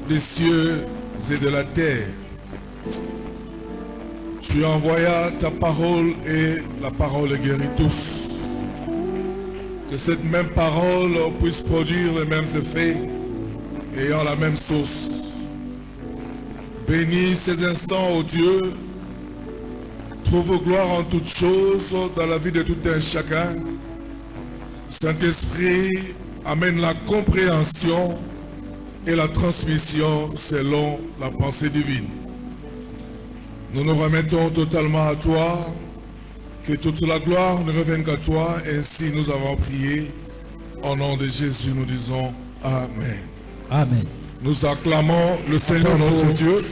des cieux et de la terre. Tu envoyas ta parole et la parole guérit tous. Que cette même parole puisse produire les mêmes effets, ayant la même source. Bénis ces instants, ô Dieu. Trouve gloire en toutes choses dans la vie de tout un chacun. Saint-Esprit, amène la compréhension et la transmission selon la pensée divine. Nous nous remettons totalement à toi. Que toute la gloire ne revienne qu'à toi. Ainsi nous avons prié. Au nom de Jésus, nous disons Amen. Amen. Nous acclamons le Seigneur notre Dieu.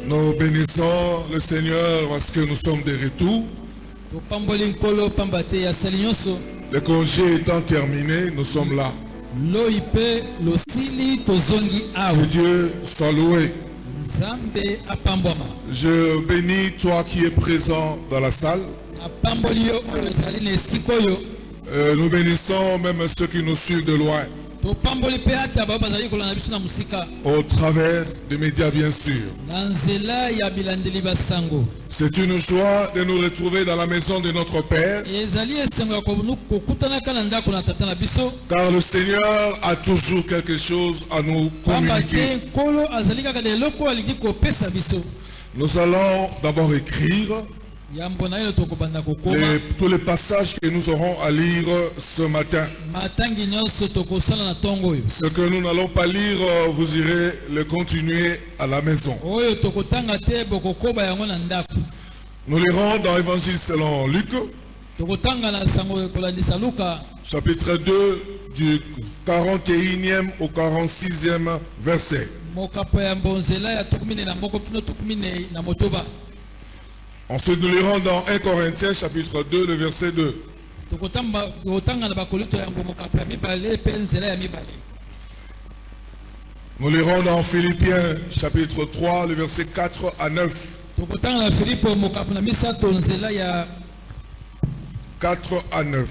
Nous bénissons le Seigneur parce que nous sommes de retour. Le congé étant terminé, nous sommes là. Que Dieu soit loué. Je bénis toi qui es présent dans la salle. Nous bénissons même ceux qui nous suivent de loin. Au travers des médias, bien sûr. C'est une joie de nous retrouver dans la maison de notre Père. Car le Seigneur a toujours quelque chose à nous communiquer. Nous allons d'abord écrire tous les passages que nous aurons à lire ce matin. Ce que nous n'allons pas lire, vous irez le continuer à la maison. Nous lirons dans l'Évangile selon Luc, chapitre 2, du 41e au 46e verset. Ensuite, nous lirons dans 1 Corinthiens, chapitre 2, le verset 2. Nous lirons dans Philippiens, chapitre 3, le verset 4 à 9. 4 à 9.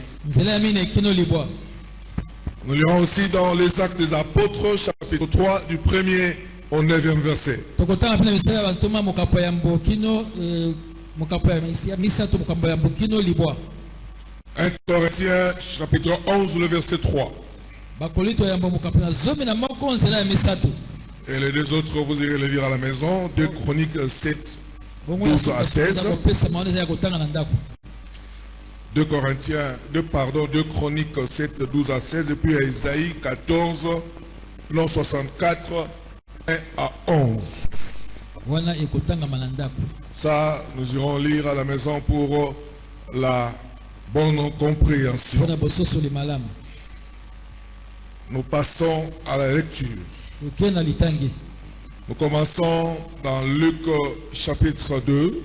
Nous lirons aussi dans les Actes des Apôtres, chapitre 3, du 1er au 9e verset. 1 Corinthiens, chapitre 11, le verset 3. Et les deux autres, vous irez les lire à la maison. 2 Chroniques 7, 12 à 16. 2 Chroniques 7, 12 à 16. Et puis à Isaïe 14, non 64, 1 à 11. Ça, nous irons lire à la maison pour la bonne compréhension. Nous passons à la lecture. Nous commençons dans Luc chapitre 2,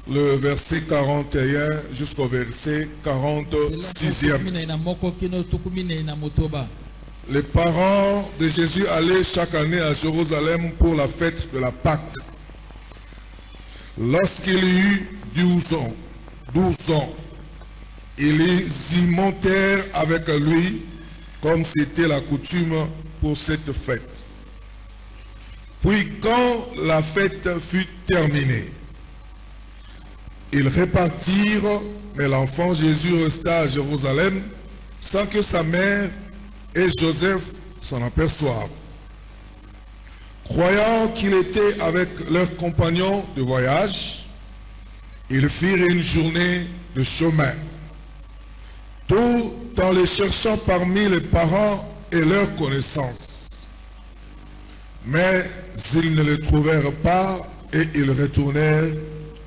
le verset 41 jusqu'au verset 46e. Les parents de Jésus allaient chaque année à Jérusalem pour la fête de la Pâque. Lorsqu'il eut 12 ans, ils y montèrent avec lui, comme c'était la coutume pour cette fête. Puis quand la fête fut terminée, ils repartirent, mais l'enfant Jésus resta à Jérusalem sans que sa mère et Joseph s'en aperçoivent. Croyant qu'il était avec leurs compagnons de voyage, ils firent une journée de chemin, tout en les cherchant parmi les parents et leurs connaissances. Mais ils ne le trouvèrent pas et ils retournèrent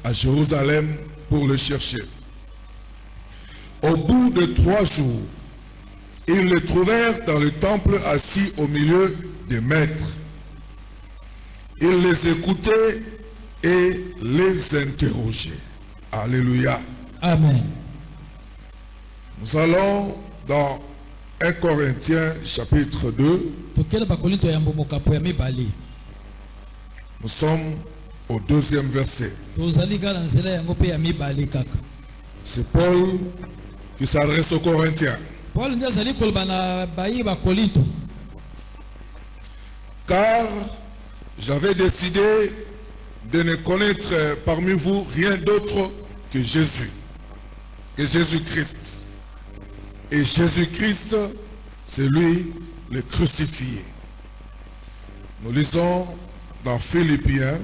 à Jérusalem pour le chercher. Au bout de 3 jours, ils le trouvèrent dans le temple assis au milieu des maîtres. Il les écoutait et les interrogeait. Alléluia. Amen. Nous allons dans 1 Corinthiens chapitre 2. Nous sommes au 2e verset. C'est Paul qui s'adresse aux Corinthiens. Car j'avais décidé de ne connaître parmi vous rien d'autre que Jésus, que Jésus-Christ. Et Jésus-Christ, c'est lui le crucifié. Nous lisons dans Philippiens.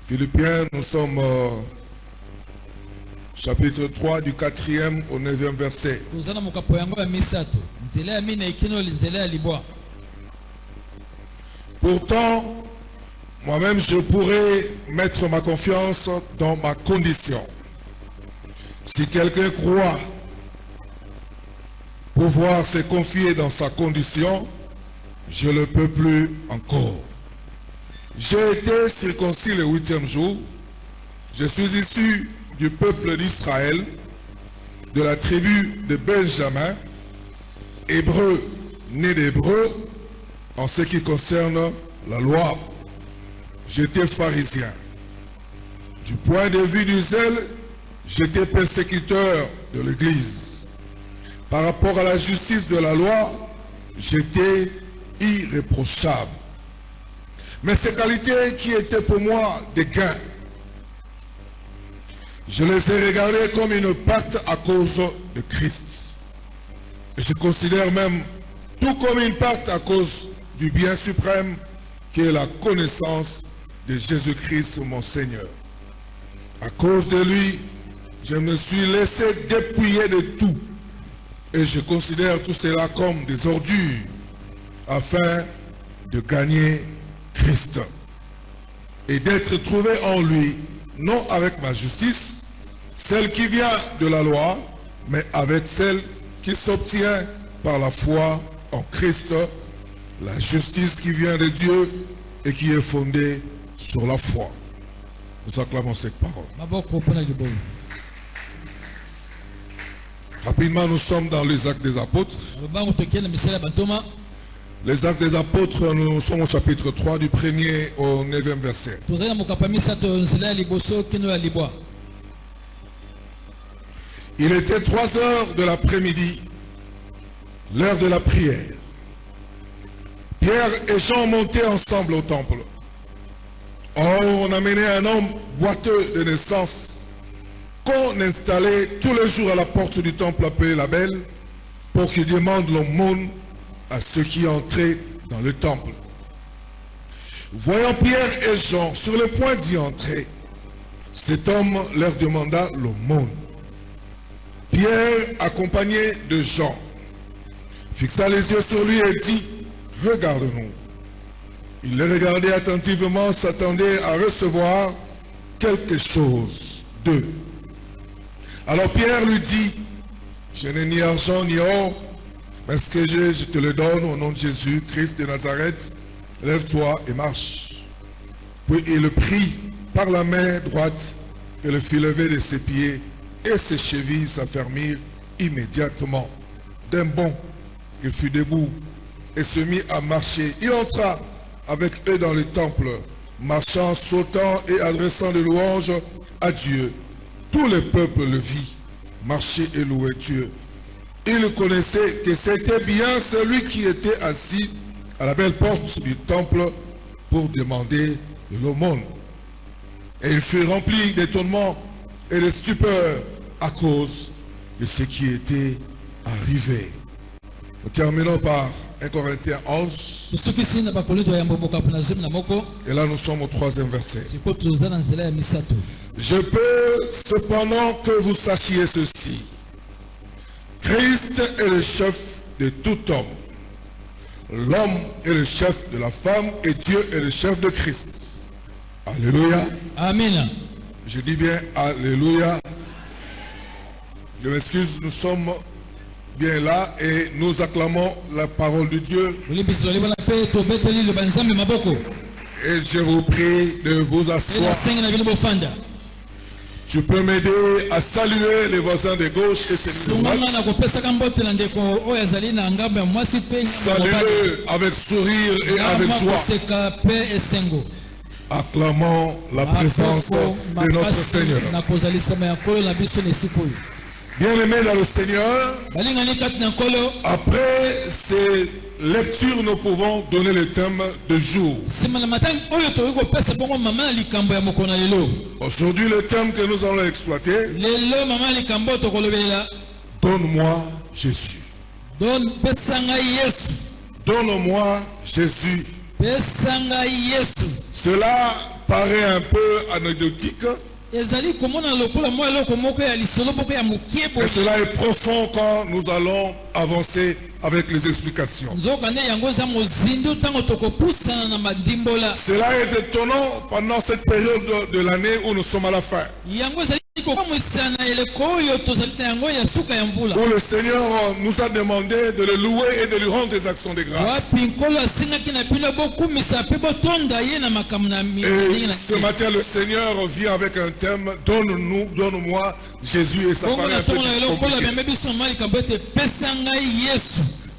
Philippiens, nous sommes chapitre 3 du 4e au 9e verset. Pourtant, moi-même, je pourrais mettre ma confiance dans ma condition. Si quelqu'un croit pouvoir se confier dans sa condition, je ne le peux plus encore. J'ai été circoncis le 8e jour. Je suis issu du peuple d'Israël, de la tribu de Benjamin, hébreu, né d'hébreu, en ce qui concerne la loi. J'étais pharisien. Du point de vue du zèle, j'étais persécuteur de l'Église. Par rapport à la justice de la loi, j'étais irréprochable. Mais ces qualités qui étaient pour moi des gains, je les ai regardées comme une pâte à cause de Christ. Et je considère même tout comme une pâte à cause du bien suprême qui est la connaissance de Jésus-Christ mon Seigneur. À cause de lui, je me suis laissé dépouiller de tout. Et je considère tout cela comme des ordures afin de gagner Christ et d'être trouvé en lui, non avec ma justice, celle qui vient de la loi, mais avec celle qui s'obtient par la foi en Christ, la justice qui vient de Dieu et qui est fondée sur la foi. Nous acclamons cette parole. Rapidement, nous sommes dans les Actes des Apôtres. Les Actes des Apôtres, nous sommes au chapitre 3 du 1er au 9e verset. Il était 3 heures de l'après-midi, l'heure de la prière. Pierre et Jean montaient ensemble au temple. Or, on amenait un homme boiteux de naissance qu'on installait tous les jours à la porte du temple appelé la Belle pour qu'il demande l'aumône à ceux qui entraient dans le temple. Voyant Pierre et Jean sur le point d'y entrer, cet homme leur demanda l'aumône. Pierre, accompagné de Jean, fixa les yeux sur lui et dit, « Regarde-nous. » Il les regardait attentivement, s'attendait à recevoir quelque chose d'eux. Alors Pierre lui dit, « Je n'ai ni argent ni or, mais ce que j'ai, je te le donne au nom de Jésus, Christ de Nazareth. Lève-toi et marche. » Puis il le prit par la main droite et le fit lever de ses pieds, et ses chevilles s'affermirent immédiatement. D'un bond, il fut debout et se mit à marcher. Il entra avec eux dans le temple, marchant, sautant et adressant des louanges à Dieu. Tout le peuple le vit, marcher et louer Dieu. Il connaissait que c'était bien celui qui était assis à la belle porte du temple pour demander de l'aumône. Et il fut rempli d'étonnement et de stupeur à cause de ce qui était arrivé. Nous terminons par 1 Corinthiens 11. Et là nous sommes au 3e verset. Je peux cependant que vous sachiez ceci. Christ est le chef de tout homme. L'homme est le chef de la femme et Dieu est le chef de Christ. Alléluia. Amen. Je dis bien Alléluia. Je m'excuse, nous sommes bien là et nous acclamons la parole de Dieu. Et je vous prie de vous asseoir. Tu peux m'aider à saluer les voisins de gauche et celui de droite. Saluez avec sourire et avec joie. Acclamons la présence de notre Seigneur. Bien-aimés dans le Seigneur, après ces lectures, nous pouvons donner le thème de jour. Aujourd'hui, le thème que nous allons exploiter, donne-moi Jésus. Donne-moi Jésus. Cela paraît un peu anecdotique. Et cela est profond quand nous allons avancer avec les explications. Cela est étonnant pendant cette période de l'année où nous sommes à la fin. Où le Seigneur nous a demandé de le louer et de lui rendre des actions de grâce. Et ce matin, le Seigneur vient avec un thème, donne-moi Jésus, et ça paraît un peu compliqué.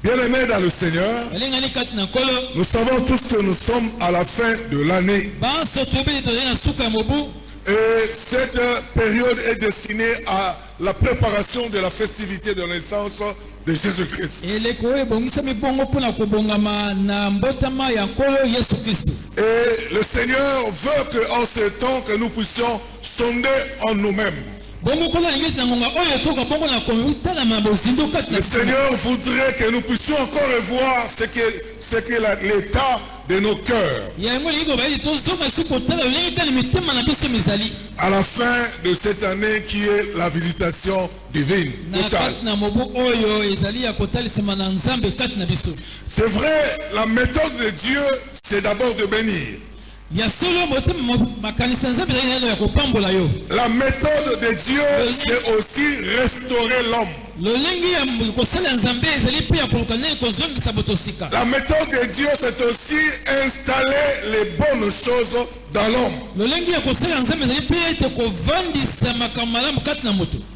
Bien-aimés dans le Seigneur, nous savons tous que nous sommes à la fin de l'année. Et cette période est destinée à la préparation de la festivité de la naissance de Jésus-Christ. Et le Seigneur veut qu'en ce temps que nous puissions sonder en nous-mêmes. Le Seigneur voudrait que nous puissions encore revoir ce qu'est l'état de nos cœurs. À la fin de cette année qui est la visitation divine totale. C'est vrai, la méthode de Dieu, c'est d'abord de bénir. La méthode de Dieu, c'est aussi restaurer l'homme. La méthode de Dieu, c'est aussi installer les bonnes choses dans l'homme.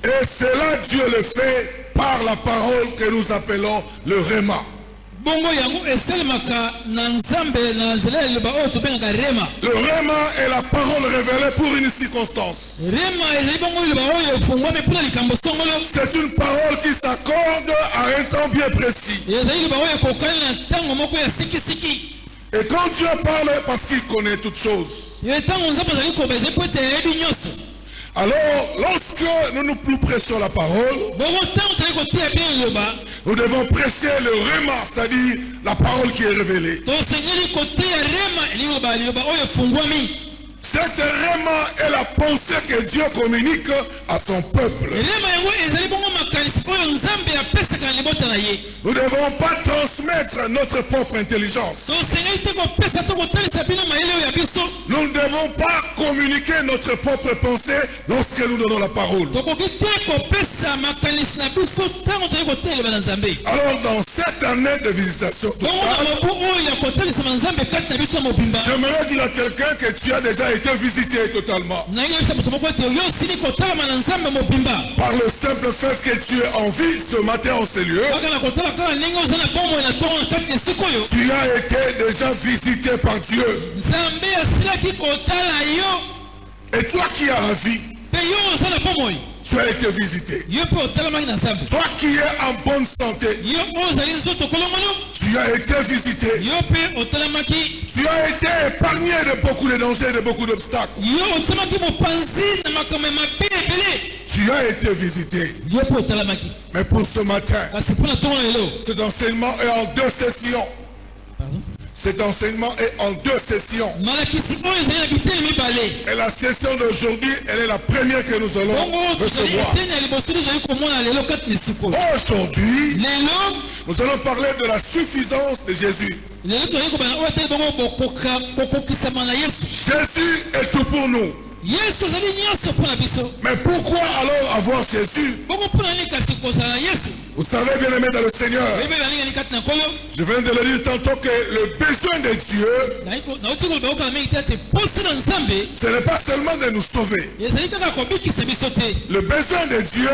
Et cela, Dieu le fait par la parole que nous appelons le Réma. Le Réma est la parole révélée pour une circonstance. C'est une parole qui s'accorde à un temps bien précis. Et quand Dieu parle, parce qu'il connaît toutes choses. Alors, lorsque nous prêchons la parole, nous devons prêcher le Réma, c'est-à-dire la parole qui est révélée. Cette Réma est la pensée que Dieu communique à son peuple. Nous ne devons pas transmettre notre propre intelligence. Nous ne devons pas communiquer notre propre pensée lorsque nous donnons la parole. Alors dans cette année de visitation totale, j'aimerais dire à quelqu'un que tu as déjà été visité totalement. Par le simple fait que tu es en vie ce matin en ce lieu, tu as été déjà visité par Dieu. Et toi qui as la vie, tu as été visité. Toi qui es en bonne santé, tu as été visité. Tu as été épargné de beaucoup de dangers, de beaucoup d'obstacles. Tu as été visité. Mais pour ce matin, cet enseignement est en 2 sessions. Cet enseignement est en 2 sessions. Et la session d'aujourd'hui, elle est la première que nous allons recevoir. Aujourd'hui, nous allons parler de la suffisance de Jésus. Jésus est tout pour nous. Mais pourquoi alors avoir Jésus? Vous savez, bien aimé dans le Seigneur, je viens de le dire tantôt que le besoin de Dieu, ce n'est pas seulement de nous sauver. Le besoin de Dieu,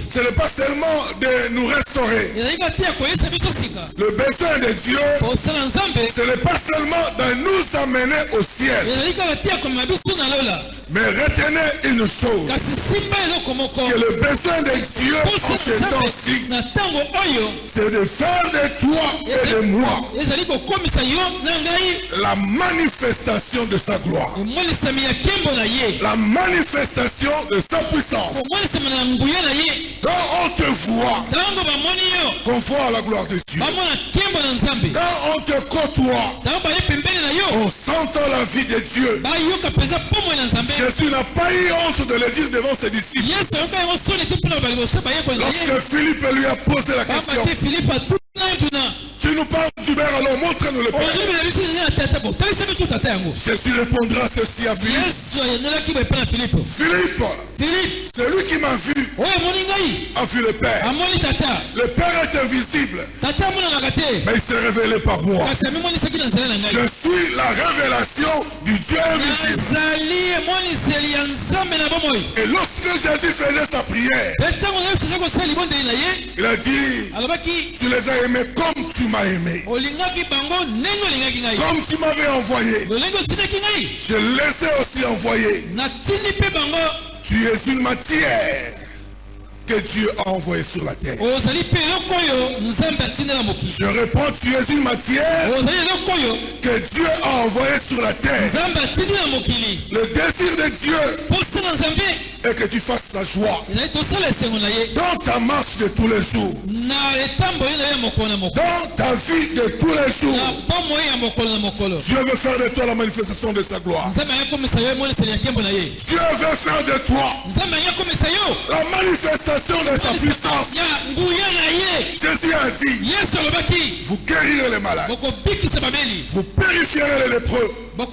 ce n'est pas seulement de nous restaurer. Le besoin de Dieu, ce n'est pas seulement de nous amener au ciel. Mais retenez une chose, que le besoin de Dieu en ce temps-ci, c'est de faire de toi et de moi la manifestation de sa gloire, la manifestation de sa puissance. Quand on te voit, qu'on voit la gloire de Dieu. Quand on te côtoie, on sent la vie de Dieu. Jésus n'a pas eu honte de le dire devant ses disciples. Lorsque Philippe lui a posé la question, tu nous parles du Père, alors montre-nous le Père. Jésus répondra ceci à Philippe. Philippe, celui qui m'a vu a vu le Père. Le Père est invisible, mais il s'est révélé par moi. Je suis la révélation du Dieu invisible. Et lorsque Jésus faisait sa prière, il a dit, tu les as aimés comme tu m'as aimé. Comme tu m'avais envoyé, je les ai aussi envoyés. Tu es une matière que Dieu a envoyée sur la terre. Je réponds, tu es une matière que Dieu a envoyée sur la terre. Le désir de Dieu est que tu fasses sa joie dans ta marche de tous les jours, dans ta vie de tous les jours. Dieu veut faire de toi la manifestation de sa gloire. Dieu veut faire de toi la manifestation de sa puissance. Jésus a dit, vous guérirez les malades, vous purifierez les lépreux, vous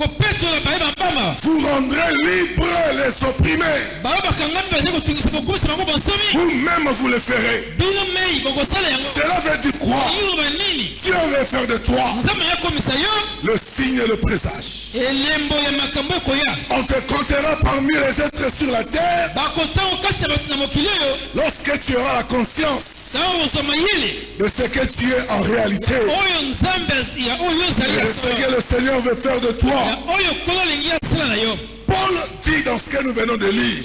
rendrez libres les opprimés, vous-même vous le ferez. Cela veut dire quoi? Dieu veut faire de toi le signe et le présage. On te comptera parmi les êtres sur la terre lorsque tu auras la conscience de ce que tu es en réalité, et ce que le Seigneur veut faire de toi. Paul dit dans ce que nous venons de lire,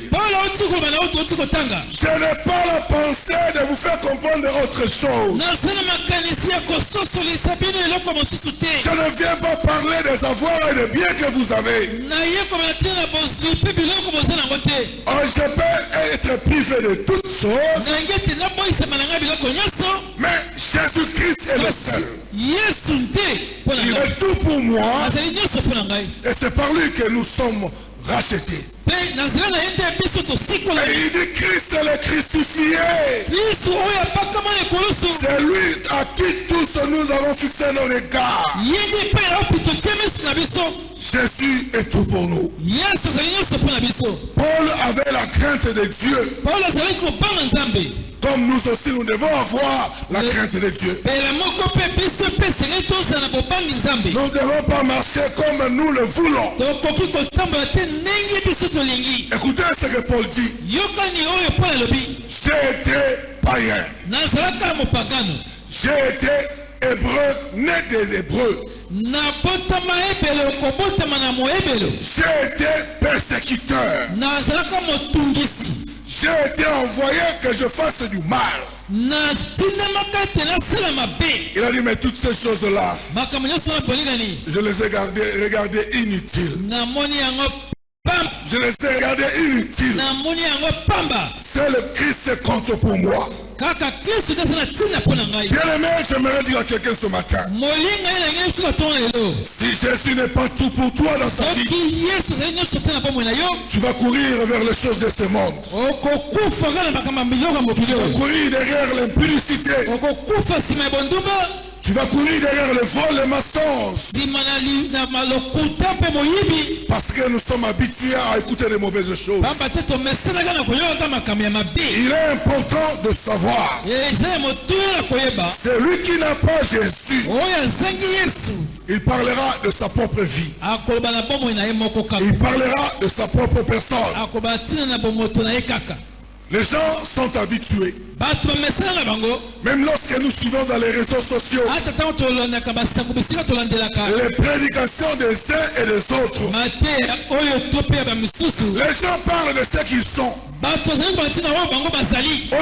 je n'ai pas la pensée de vous faire comprendre autre chose. Je ne viens pas parler des avoirs et des biens que vous avez. Oh, je peux être privé de toutes choses, mais Jésus-Christ est le seul. Il est tout pour moi, et c'est par lui que nous sommes rachetés. Et il dit Christ est le crucifié. C'est lui à qui tous nous avons fixé nos regards. Jésus est tout pour nous. Paul avait la crainte de Dieu. Comme nous aussi, nous devons avoir la crainte de Dieu. Nous ne devons pas marcher comme nous le voulons. Écoutez ce que Paul dit. J'ai été païen. J'ai été hébreu, né des Hébreux. J'ai été persécuteur. J'ai été envoyé que je fasse du mal. Il a dit, mais toutes ces choses-là, je les ai regardées inutiles. Je les ai regardées inutiles. C'est le Christ qui compte pour moi. Bien aimé, j'aimerais dire à quelqu'un ce matin, si Jésus n'est pas tout pour toi dans sa vie, tu vas courir vers les choses de ce monde. Tu vas courir derrière l'impudicité. Tu vas courir derrière le vol, le mensonge. Parce que nous sommes habitués à écouter les mauvaises choses. Il est important de savoir. Celui qui n'a pas Jésus, il parlera de sa propre vie. Il parlera de sa propre personne. Les gens sont habitués. Même lorsque nous suivons dans les réseaux sociaux les prédications des uns et des autres, les gens parlent de ce qu'ils sont. Au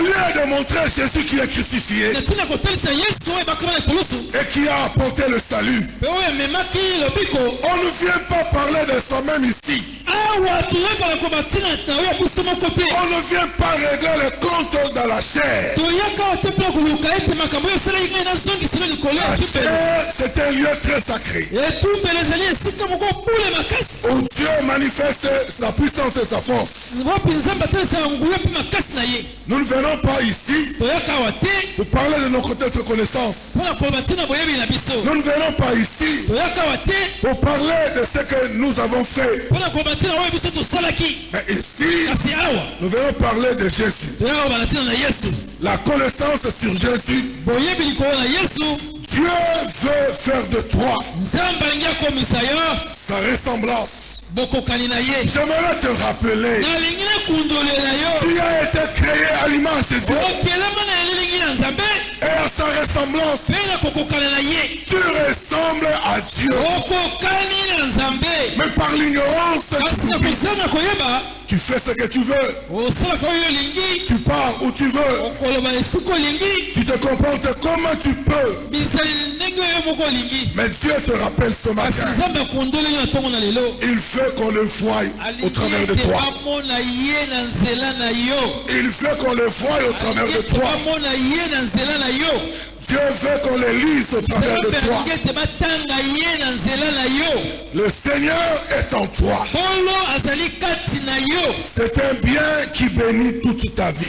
lieu de montrer Jésus qui est crucifié et qui a apporté le salut, on ne vient pas parler de soi-même ici. On ne vient pas régler le compte dans la chair. La chair, c'est un lieu très sacré où Dieu manifeste sa puissance et sa force. Nous ne venons pas ici pour parler de notre connaissance. Nous ne venons pas ici pour parler de ce que nous avons fait. Mais ici, nous venons parler de Jésus. La connaissance sur Jésus. Dieu veut faire de toi sa ressemblance. J'aimerais te rappeler, tu as été créé à l'image de Dieu et à sa ressemblance. Tu ressembles à Dieu. Mais par l'ignorance, tu fais ce que tu veux. Tu pars où tu veux. Tu te comportes comme tu peux. Mais Dieu te rappelle ce matin. Il veut qu'on le voie au travers de toi. Il veut qu'on le voie au travers de toi. Dieu veut qu'on le lise au travers de toi. Le Seigneur est en toi. C'est un bien qui bénit toute ta vie.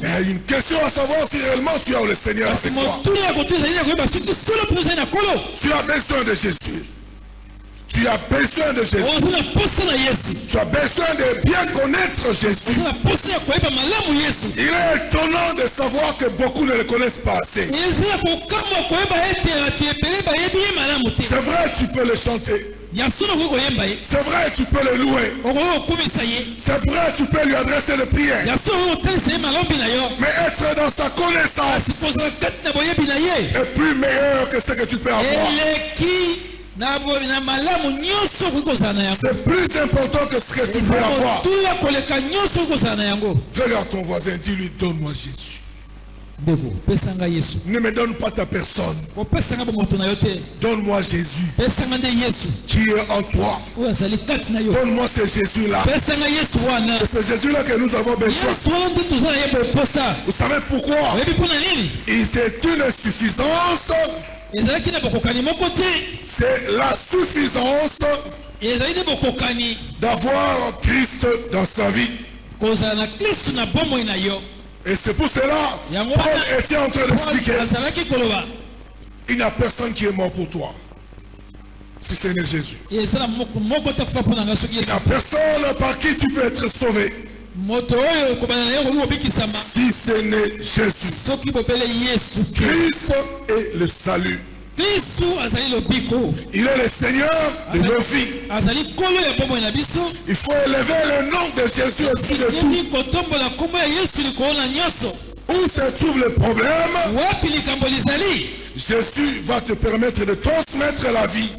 Mais une question à savoir si réellement tu as le Seigneur avec toi. Tu as besoin de Jésus. Tu as besoin de Jésus. Tu as besoin de bien connaître Jésus. Il est étonnant de savoir que beaucoup ne le connaissent pas assez. C'est vrai, tu peux le chanter. C'est vrai, tu peux le louer. C'est vrai, tu peux lui adresser le prière. Mais être dans sa connaissance est plus meilleur que ce que tu peux avoir. C'est plus important que ce que tu peux avoir. Regarde ton voisin, dis-lui, donne-moi Jésus. Ne me donne pas ta personne. Donne-moi Jésus qui est en toi. Donne-moi ce Jésus-là. C'est ce Jésus-là que nous avons besoin. Vous savez pourquoi? C'est une suffisance. C'est la suffisance d'avoir Christ dans sa vie. Et c'est pour cela Paul était en train d'expliquer. Il n'y a personne qui est mort pour toi si ce n'est Jésus. Il n'y a personne par qui tu peux être sauvé si ce n'est Jésus. Christ est le salut. Il est le Seigneur de nos vies. Il faut élever le nom de Jésus au-dessus de tout. Où se trouve le problème, Jésus va te permettre de transmettre la vie.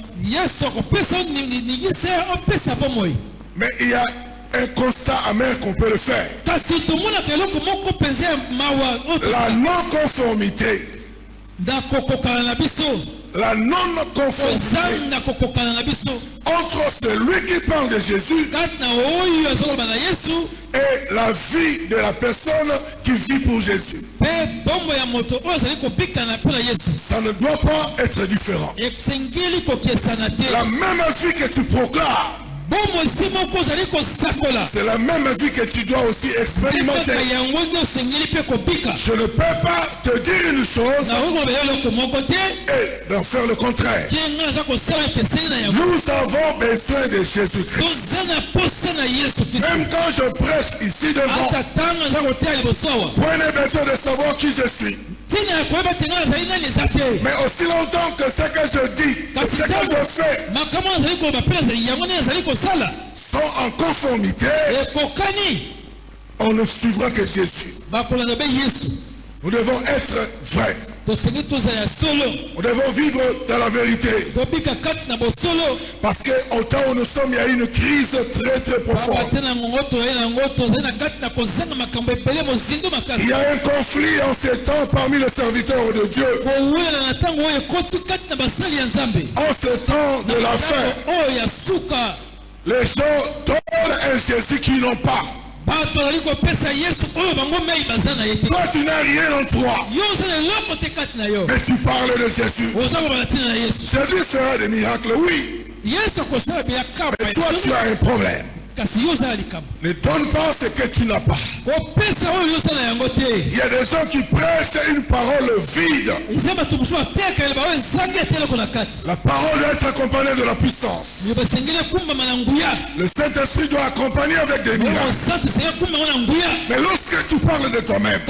Mais il y a un constat amer qu'on peut le faire. La non-conformité. La non-conformité entre celui qui parle de Jésus et la vie de la personne qui vit pour Jésus. Ça ne doit pas être différent. La même vie que tu proclames, C'est la même vie que tu dois aussi expérimenter. Je ne peux pas te dire une chose et d'en faire le contraire. Nous avons besoin de Jésus-Christ. Même quand je prêche ici devant, prenez besoin de savoir qui je suis. Mais aussi longtemps que ce que je dis, que ce que je fais sont en conformité, on ne suivra que Jésus. Nous devons être vrais. Nous devons vivre dans la vérité. Parce qu'au temps où nous sommes, il y a une crise très très profonde. Il y a un conflit en ces temps parmi les serviteurs de Dieu. En ce temps de la fin, les gens donnent un Jésus qu'ils n'ont pas. Toi, tu n'as rien en toi. Mais tu parles de Jésus. Jésus fera des miracles, oui. Mais toi, tu as un problème. Ne donne pas ce que tu n'as pas. Il y a des gens qui prêchent une parole vide. La parole doit être accompagnée de la puissance. Le Saint-Esprit doit accompagner avec des miracles. Mais lorsque tu parles de toi-même,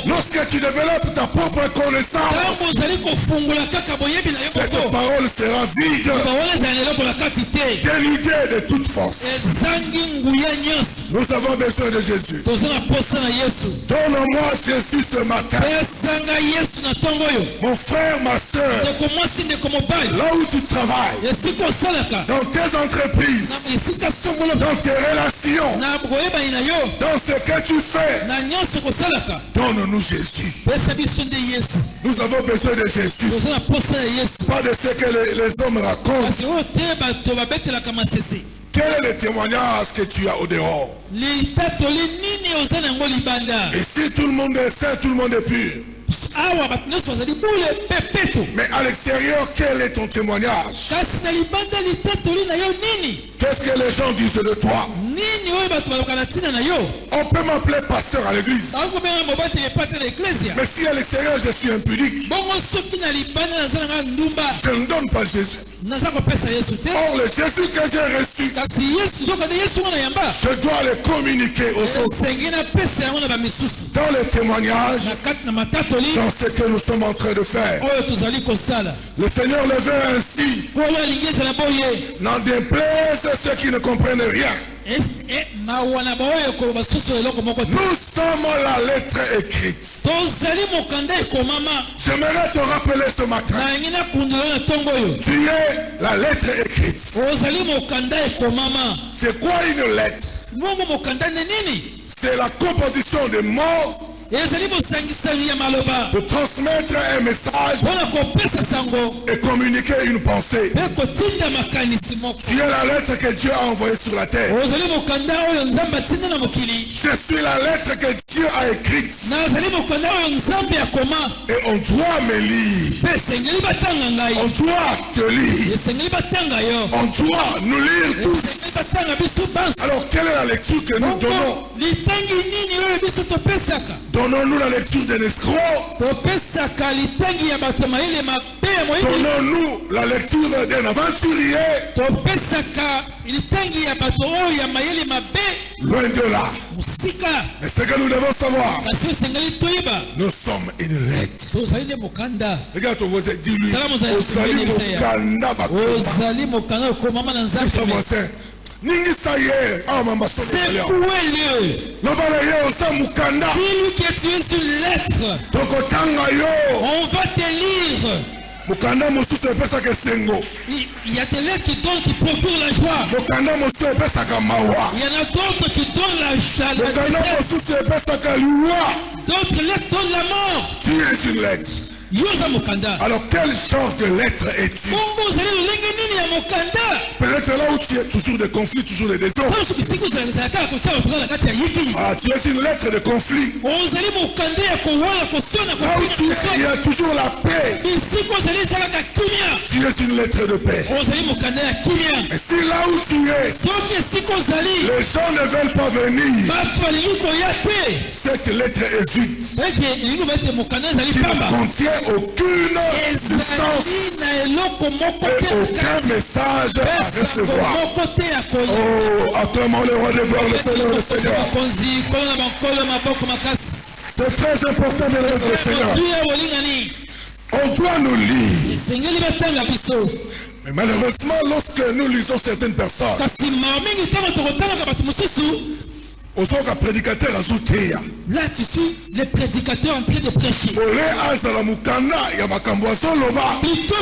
lorsque tu développes ta propre connaissance, cette parole sera vide d'une idée de toute force. Nous avons besoin de Jésus. Donne-moi Jésus ce matin. Mon frère, ma soeur, là où tu travailles, dans tes entreprises, dans tes relations, dans ce que tu fais, donne-nous Jésus. Nous avons besoin de Jésus. Pas de ce que les hommes racontent. Quel est le témoignage que tu as au dehors? Et si tout le monde est saint, tout le monde est pur. Mais à l'extérieur, quel est ton témoignage? Qu'est-ce que les gens disent de toi? On peut m'appeler pasteur à l'église. Mais si à l'extérieur je suis impudique, je ne donne pas Jésus. Or, le Jésus que j'ai reçu, je dois le communiquer aux autres. Dans le témoignage, dans ce que nous sommes en train de faire. Le Seigneur le veut ainsi. N'en déplaise ceux qui ne comprennent rien. Nous sommes la lettre écrite. J'aimerais te rappeler ce matin. Tu es la lettre écrite. C'est quoi une lettre? C'est la composition des mots pour transmettre un message et communiquer une pensée. Tu es la lettre que Dieu a envoyée sur la terre. Je suis la lettre que Dieu a écrite. Et on doit me lire. On doit te lire. On doit nous lire tous. Alors quelle est la lecture que nous donnons? Donnons-nous la lecture d'un escroc? Donnons-nous la lecture d'un aventurier? Loin de là. Mais ce que nous devons savoir, nous sommes une lettre. Regarde ton voisin, dis-lui, secouez-le. Dis-lui que tu es une lettre. On va te lire. Il y a des lettres qui procurent la joie. Il y en a d'autres qui donnent la joie. D'autres lettres donnent la mort. Tu es une lettre. Alors quel genre de lettre es-tu? Peut-être là où tu es toujours des conflits, toujours des désordres. Ah, tu es une lettre de conflit. Là où tu es, il y a toujours la paix. Tu es une lettre de paix. Et si là où tu es, les gens ne veulent pas venir, cette lettre est vide. Qui ne contient aucune substance et aucun message à recevoir. Oh, acclamons le roi de gloire, le Seigneur, le Seigneur. C'est très important de lire le Seigneur. On doit nous lire. Mais malheureusement, lorsque nous lisons certaines personnes, un prédicateur là tu suis les prédicateurs en train de prêcher. Plutôt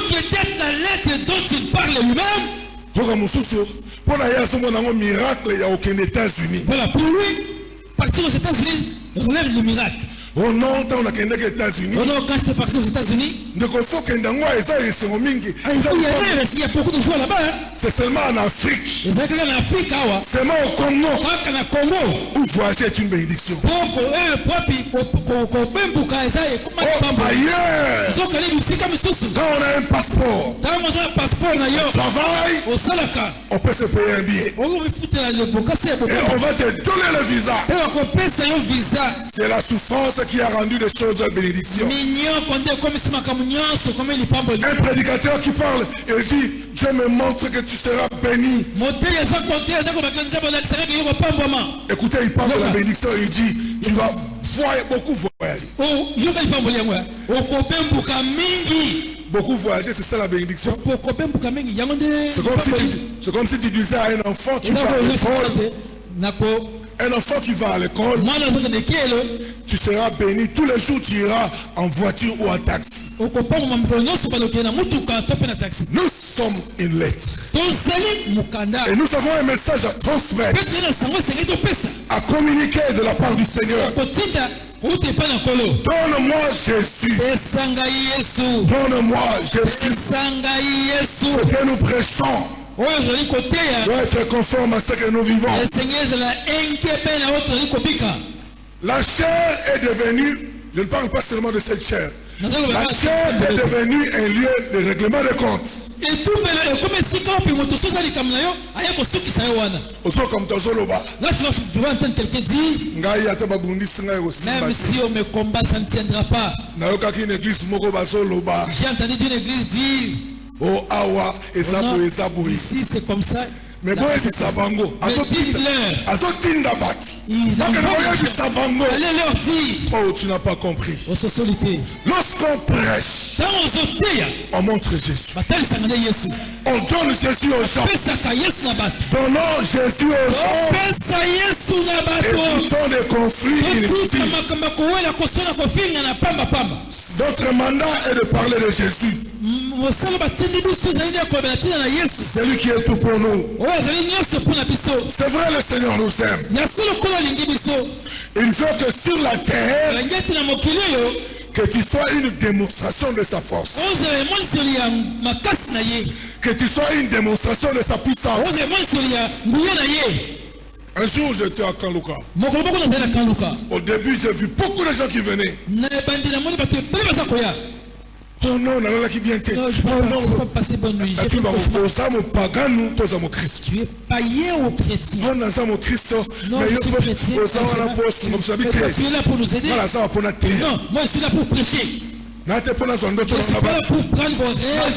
que d'être la lettre dont il parle lui-même. Voilà, pour lui, partir aux États-Unis relève le miracle. Oh non, quand on a aux États-Unis. Oh non, quand j'étais parti aux États-Unis. Il y a beaucoup de joie là-bas. C'est seulement en Afrique. Seulement au Congo. Où voyager est une bénédiction. Ailleurs. Quand on a un passeport. Travail. On peut se payer un billet. Et on va te donner le visa. C'est la souffrance qui a rendu les choses à bénédiction. Un prédicateur qui parle et dit Dieu me montre que tu seras béni. Écoutez, il parle de la bénédiction et il dit tu vas beaucoup voyager. Beaucoup voyager, c'est ça la bénédiction. C'est comme si tu disais à un enfant qui va à l'école. Un enfant qui va à l'école, tu seras béni. Tous les jours, tu iras en voiture ou en taxi. Nous sommes une lettre. Et nous avons un message à transmettre, à communiquer de la part du Seigneur. Donne-moi Jésus. Donne-moi Jésus. Ce que nous prêchons doit être conforme à ce que nous vivons. La chair est devenue, je ne parle pas seulement de cette chair, la chair est devenue un lieu de règlement de comptes. Là tu vas entendre quelqu'un dire, même si on me combat, ça ne tiendra pas. J'ai entendu d'une église dire, oh awa esabu ici c'est comme ça. Mais bon, c'est Sabango. Azotinda bat. Allez leur dire. Oh, tu n'as pas compris. Lorsqu'on prêche, on montre Jésus. On donne Jésus aux gens. Donnons Jésus aux gens. Évitons des conflits inutiles. Notre mandat est de parler de Jésus. C'est lui qui est tout pour nous. C'est vrai, le Seigneur nous aime. Il veut que sur la terre, que tu sois une démonstration de sa force. Que tu sois une démonstration de sa puissance. Un jour, j'étais à Kanluka. Au début, j'ai vu beaucoup de gens qui venaient. Oh non, on a qui bien. Non, je ne peux pas passer bonne nuit. Tu es païen ou chrétien? Non, je suis chrétien. Tu es là pour nous aider? Non, moi je suis là pour prêcher. Je suis pas là pour prendre vos rêves.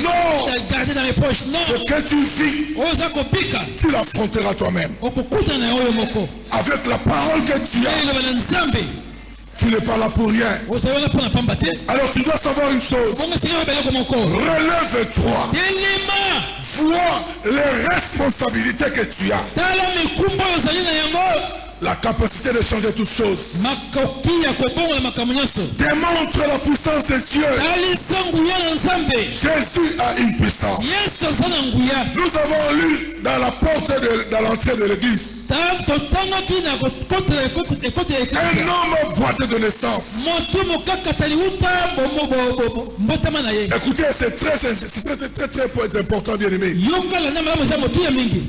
Non! Garder dans mes poches. Non! Ce que tu vis, tu l'affronteras toi-même. Avec la parole que tu as. Tu n'es pas là pour rien. Alors tu dois savoir une chose. Relève-toi. Vois les responsabilités que tu as. La capacité de changer toutes choses. Démontre la puissance de Dieu. Jésus a une puissance. Nous avons lu dans la porte dans l'entrée de l'église. Un homme boité de naissance. Écoutez, c'est très important, bien aimé.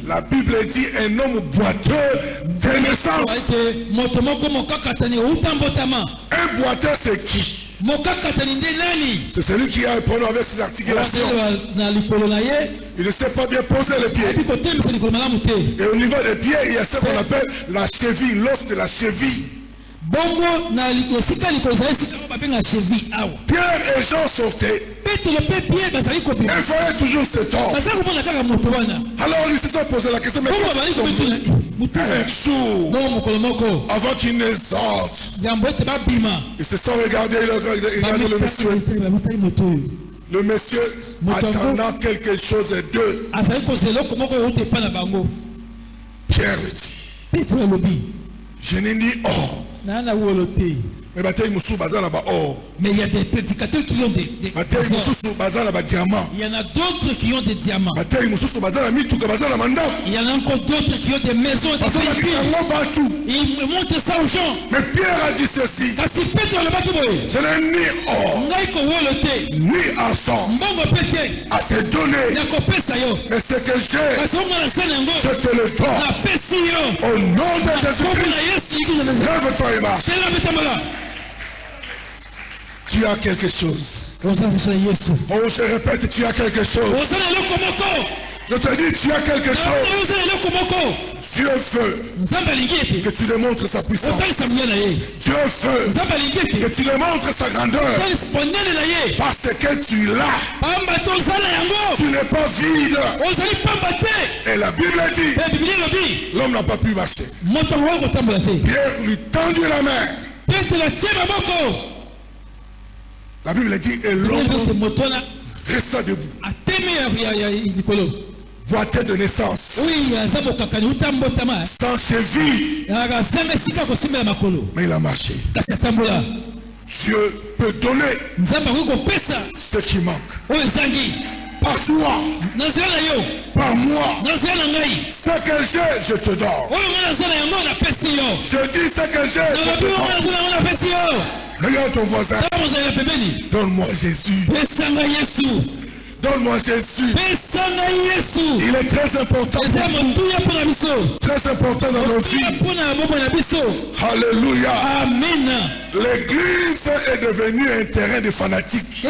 La Bible dit un homme boiteux de naissance. Un boiteux, c'est qui? C'est celui qui a un problème avec ses articulations. Il ne sait pas bien poser les pieds. Et au niveau des pieds, il y a ce qu'on appelle la cheville, l'os de la cheville. Pierre et Jean sautaient. Il fallait toujours se tordre. Alors ils se sont posé la question, mais un jour, avant qu'ils ne sortent, ils se sont regardés, ils regardaient le monsieur. Le monsieur attendant quelque chose d'eux. Pierre le dit, je n'ai ni or. Mais il y a des prédicateurs qui ont des diamants. Il y en a d'autres qui ont des diamants. Il y en a encore d'autres qui ont des maisons. Ils montrent ça aux gens. Mais Pierre a dit ceci. Je n'ai ni or, ni argent à te donner. Mais ce que j'ai, je te le donne. Au nom de Jésus-Christ, lève-toi et marche. Tu as quelque chose. Oh, je répète, tu as quelque chose. Je te dis, tu as quelque chose. Dieu veut que tu démontres sa puissance. Dieu veut que tu démontres sa grandeur. Parce que tu l'as. Tu n'es pas vide. Et la Bible dit, l'homme n'a pas pu marcher. Pierre lui tendit la main. La Bible dit, et l'homme resta debout. Boité de naissance. Sans cheville. Mais il a marché. Dieu peut donner ce qui manque. Par toi, par moi, ce que j'ai, je te donne. Je dis ce que j'ai, je te donne. Regarde ton voisin. Donne-moi Jésus. Donne-moi Jésus. Il est très important. Très important dans nos vies. Alléluia. Amen. L'église est devenue un terrain de fanatiques.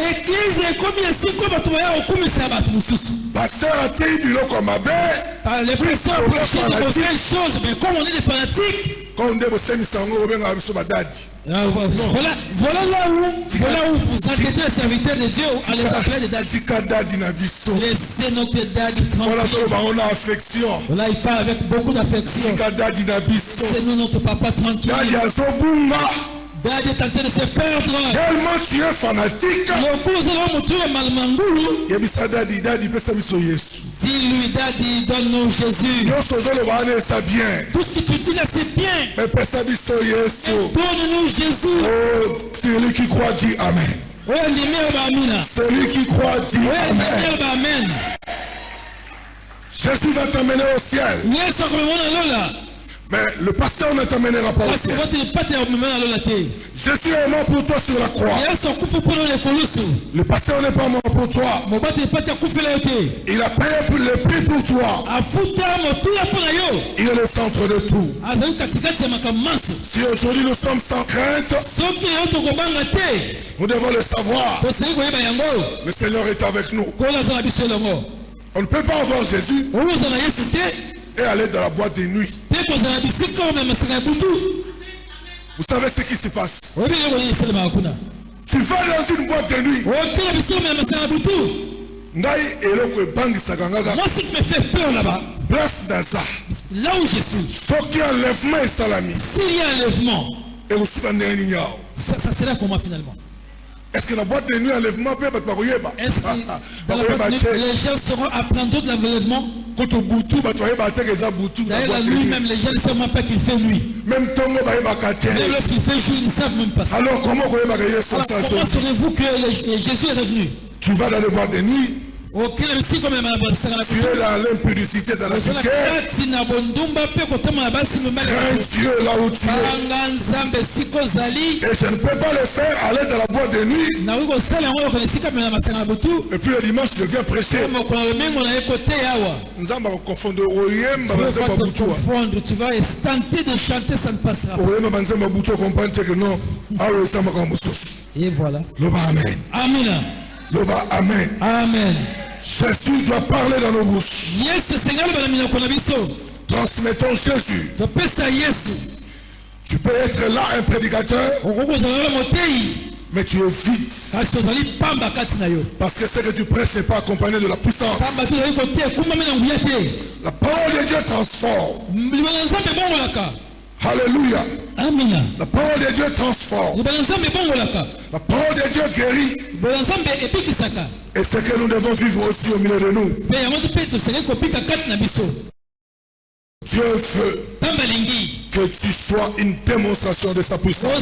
Pasteur a dit du comme par les pasteurs prêchent de mauvaises choses, mais comme on est des fanatiques. Voilà là où vous inquiétez les serviteurs de Dieu à les appeler des dadis. Laissez notre daddy tranquille. Voilà, il parle avec beaucoup d'affection. Laissez-nous notre papa tranquille. Daddy est en train de se perdre. Tellement tu es fanatique. Dis-lui, Daddy, donne-nous Jésus. Tout ce que tu dis là, c'est bien. Donne-nous Jésus. Oh, celui qui croit dit Amen. Celui qui croit dit Amen. Jésus va t'amener au ciel. Mais le pasteur ne t'amènera pas au ciel. Jésus est mort pour toi sur la croix. Le pasteur n'est pas mort pour toi. Il a payé pour le prix pour toi. Il est le centre de tout. Si aujourd'hui nous sommes sans crainte, nous devons le savoir. Le Seigneur est avec nous. On ne peut pas avoir Jésus et aller dans la boîte de nuit. Vous savez ce qui se passe? Tu vas dans une boîte de nuit. Moi, ce qui me fait peur là-bas, place dans ça. Là où je suis. S'il y a un enlèvement, ça sera comment finalement? Est-ce que la boîte de nuit enlèvement peut être parouillée? Est-ce que dans la boîte de nuit, les gens seront apprenants de l'enlèvement? D'ailleurs, la nuit même, les gens ne savent même pas qu'il fait nuit. Même lorsqu'il fait jour, ils ne savent même pas ça. Alors comment saurez-vous que Jésus est revenu? Tu vas dans les boîtes de nuit. es dans l'impudicité dans la cité. Crains Dieu là où tu es. Et je ne peux pas le faire aller dans la boîte de nuit. Et puis le dimanche, je viens prêcher. Tu vas tenter de chanter, ça ne passera pas. Et voilà. Amen. Amen. Amen. Amen. Jésus doit parler dans nos bouches. Transmettons Jésus. Tu peux être là un prédicateur, mais tu es vide. Parce que ce que tu prêches n'est pas accompagné de la puissance. La parole de Dieu transforme. Alléluia. Amen. La parole de Dieu transforme. La parole de Dieu guérit. Et c'est que nous devons vivre aussi au milieu de nous. Dieu veut que tu sois une démonstration de sa puissance.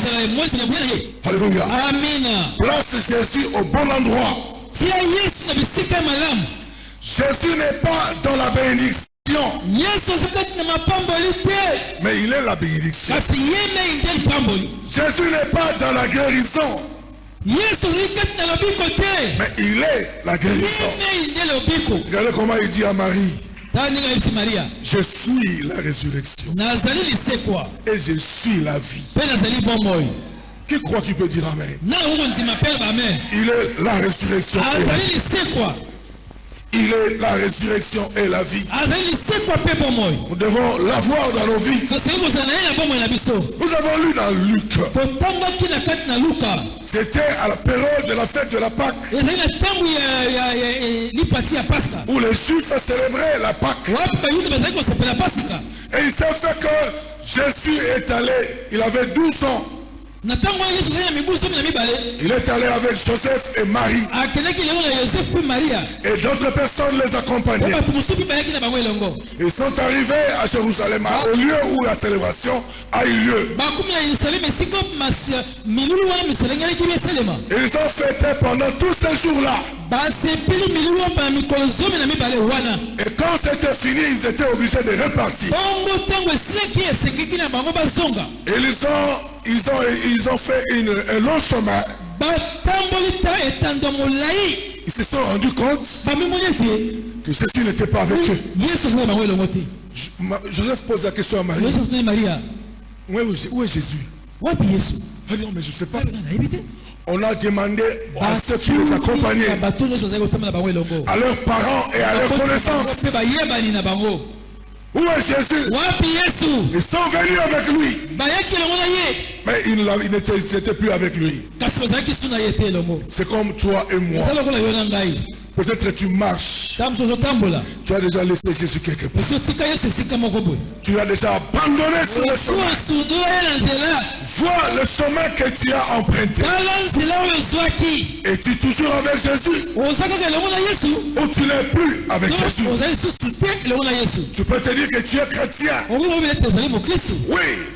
Alléluia. Place Jésus au bon endroit. Jésus n'est pas dans la bénédiction, mais il est la bénédiction. Jésus n'est pas dans la guérison, mais il est la guérison. Regardez comment il dit à Marie: je suis la résurrection et je suis la vie. Qui croit qu'il peut dire amen? Il est la résurrection et la vie. Il est la résurrection et la vie. Nous devons l'avoir dans nos vies. Nous avons lu dans Luc. C'était à la période de la fête de la Pâque, où les Juifs célébraient la Pâque. Et il s'est fait que Jésus est allé, il avait 12 ans. Il est allé avec Joseph et Marie. Et d'autres personnes les accompagnaient. Ils sont arrivés à Jérusalem, au lieu où la célébration a eu lieu. Ils ont fêté pendant tous ces jours-là. Et quand c'était fini, ils étaient obligés de repartir. Ils ont fait un long chemin. Ils se sont rendus compte que Jésus n'était pas avec eux. Joseph pose la question à Marie: où est Jésus? Elle dit: non, mais je ne sais pas. On a demandé à ceux qui les accompagnaient, à leurs parents et à leurs connaissances, où est Jésus? Ils sont venus avec lui, mais ils n'étaient plus avec lui. C'est comme toi et moi. Peut-être tu marches, tu as déjà laissé Jésus quelque part. Tu as déjà abandonné sur le chemin. Vois le chemin que tu as emprunté. Es-tu toujours avec Jésus, ou tu n'es plus avec Jésus? Tu peux te dire que tu es chrétien. Oui,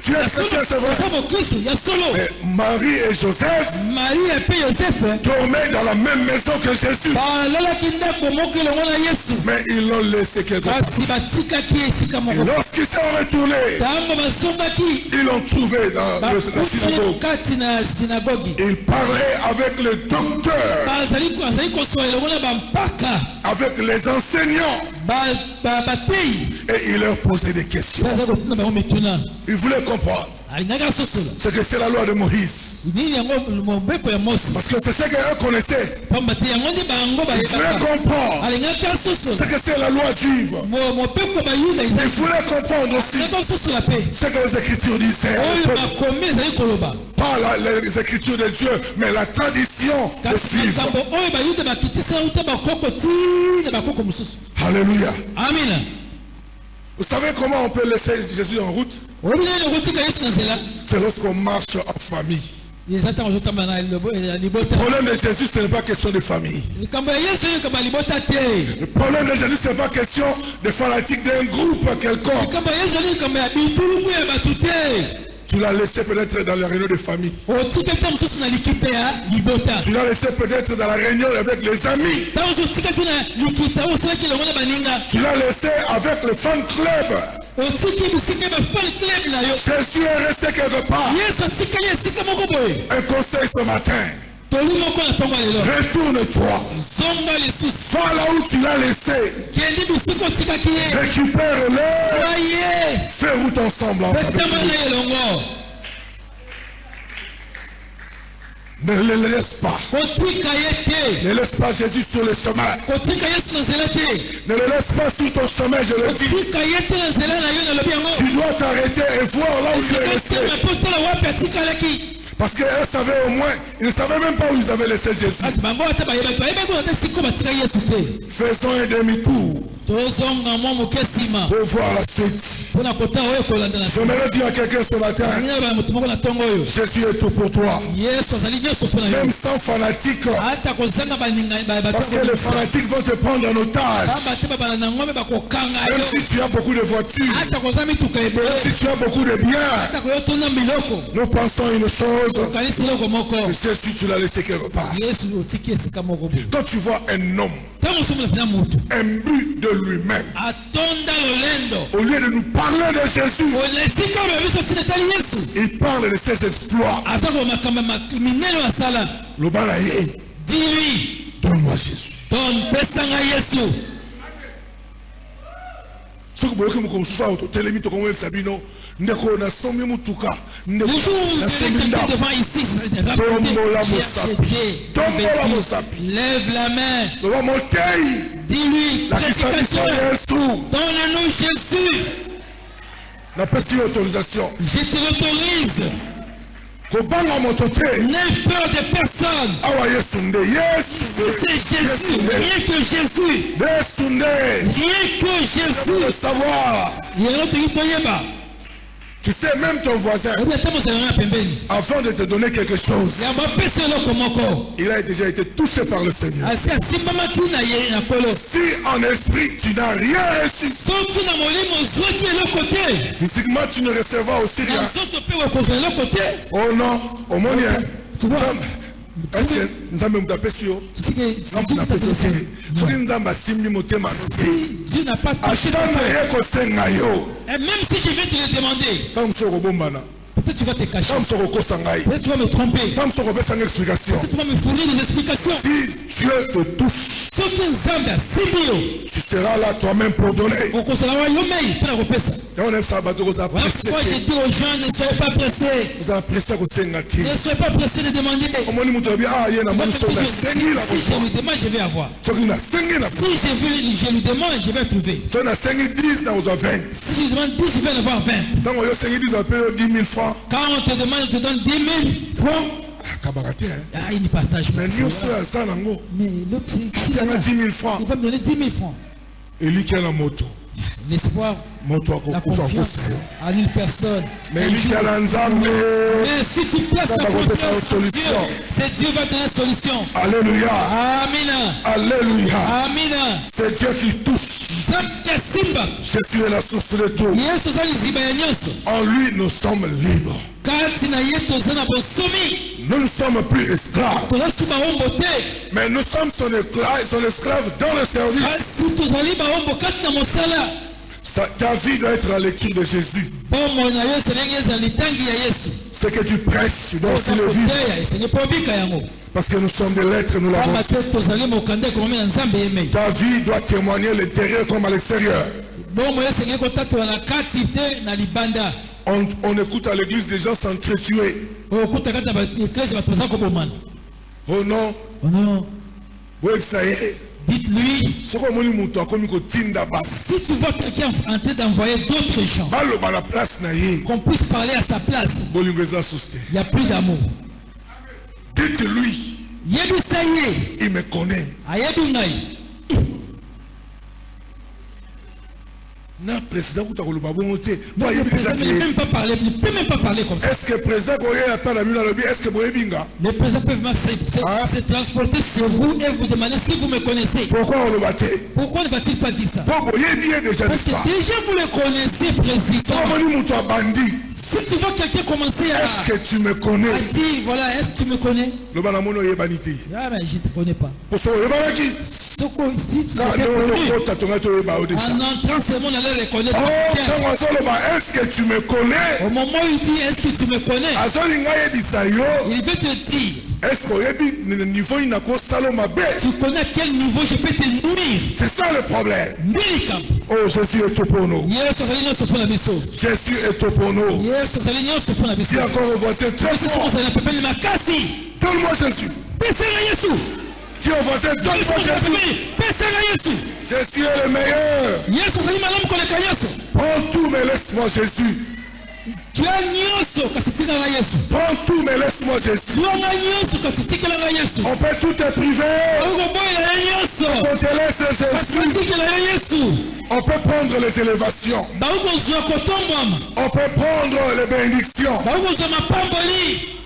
tu es chrétien, c'est vrai. Mais Marie et Joseph dormaient dans la même maison que Jésus. Mais ils l'ont laissé quelque part. Et lorsqu'ils sont retournés, ils l'ont trouvé dans la synagogue. Il parlait avec le docteur, avec les enseignants, et il leur posait des questions. Il voulait comprendre ce que c'est la loi de Moïse, parce que c'est ce qu'eux connaissaient. Il voulait comprendre ce que c'est la loi juive. Il voulait comprendre aussi ce que les Écritures disaient. Pas les Écritures de Dieu, mais la tradition de suivre. Alléluia. Amen. Vous savez comment on peut laisser Jésus en route? C'est lorsqu'on marche en famille. Le problème de Jésus, ce n'est pas question de famille. Le problème de Jésus, ce n'est pas question de fanatique d'un groupe quelconque. Tu l'as laissé peut-être dans la réunion de famille. Tu l'as laissé peut-être dans la réunion avec les amis. Tu l'as laissé avec le fan club. Jésus est resté quelque part. Un conseil ce matin. Retourne-toi. Va là où tu l'as laissé. Récupère-le. Fais route ensemble. Ne le laisse pas. Ne laisse pas Jésus sur le chemin. Ne le laisse pas sur ton chemin, je le dis. Tu dois t'arrêter et voir là où tu es resté. Parce qu'ils savaient au moins, ils ne savaient même pas où ils avaient laissé Jésus. Faisons un demi-tour pour voir la suite. J'aimerais dire à quelqu'un ce matin, Jésus est tout pour toi. Même sans fanatique. Parce que les fanatiques vont te prendre en otage. Même si tu as beaucoup de voitures, même si tu as beaucoup de biens, nous pensons une chose. Que Jésus, tu l'as laissé quelque part. Quand tu vois un homme, un but de lui-même, au lieu de nous parler de Jésus, il parle de ses exploits. Dis-lui, donne-moi Jésus. Le jour où devant ici, lève la main. Dis-lui, prédicateur, donne-nous Jésus. Je te l'autorise. N'aie peur de personne. C'est Jésus, rien que Jésus. Rien que Jésus. Tu sais, même ton voisin, avant de te donner quelque chose, il a déjà été touché par le Seigneur. Si en esprit tu n'as rien reçu, physiquement tu ne recevras aussi rien. Oh non, au moins est-ce que nous avons tapé sur si Dieu n'a pas touché ton cœur, et même si je vais te le demander, peut-être tu vas te cacher, peut-être tu vas me tromper, peut-être tu vas me fournir des explications. Si Dieu te touche, tu seras là toi-même pour donner. Pourquoi je dis aux gens, ne soyez pas pressés. Ne soyez pas pressés de demander. Si je lui demande, je vais avoir. Si je lui demande, je vais trouver. Si je lui demande 10, je vais en avoir 20. Quand on te demande, on te donne 10 000 francs. Il ne partage pas. Mais l'autre, il va me donner 10 000 francs. Et lui qui a la moto. L'espoir, la confiance en une personne. Mais si tu places ta confiance en Dieu, c'est Dieu va te donner une solution. Alléluia. Amen. Alléluia. Amen. C'est Dieu qui touche. Jésus est la source de tout. En lui, nous sommes libres. Nous ne sommes plus esclaves. Mais nous sommes son esclave dans le service. Ta vie doit être la lecture de Jésus. Ce que tu prêches, tu dois aussi le vivre. Parce que nous sommes des lettres, nous l'avons. Ta vie doit témoigner l'intérieur comme à l'extérieur. On écoute à l'église des gens s'entretuer. Oh non. Oh non. Oui, ça y est. Dites-lui, si tu vois quelqu'un en train d'envoyer d'autres gens, qu'on puisse parler à sa place, il n'y a plus d'amour. Dites-lui, il me connaît. Le président ne peut même pas parler comme ça. Est-ce que le président peut se transporter sur vous et vous demander si vous me connaissez? Pourquoi ne va-t-il pas dire ça? Parce que déjà vous le connaissez, président. Si tu vois quelqu'un commencer à... Est-ce que tu me connais? À dire, voilà, est-ce que tu me connais? Ah ben, je ne te connais pas. Soko, si tu t'es connu, en entrant seulement, on allait reconnaître. Est-ce que tu me connais? Au moment où il dit, est-ce que tu me connais? Il veut te dire. Est-ce que niveau tu connais à quel niveau je peux te nourrir? C'est ça le problème. Oh, Jésus est tout pour nous. Jésus est tout pour nous. Dis encore au voisin très fort. Donne-moi Jésus. Dis au voisin, donne-moi Jésus. Jésus est le meilleur. Prends tout mais laisse-moi Jésus. Prends tout mais laisse-moi Jésus. On peut tout te priver. On te laisse Jésus. On peut prendre les élévations. On peut prendre les bénédictions.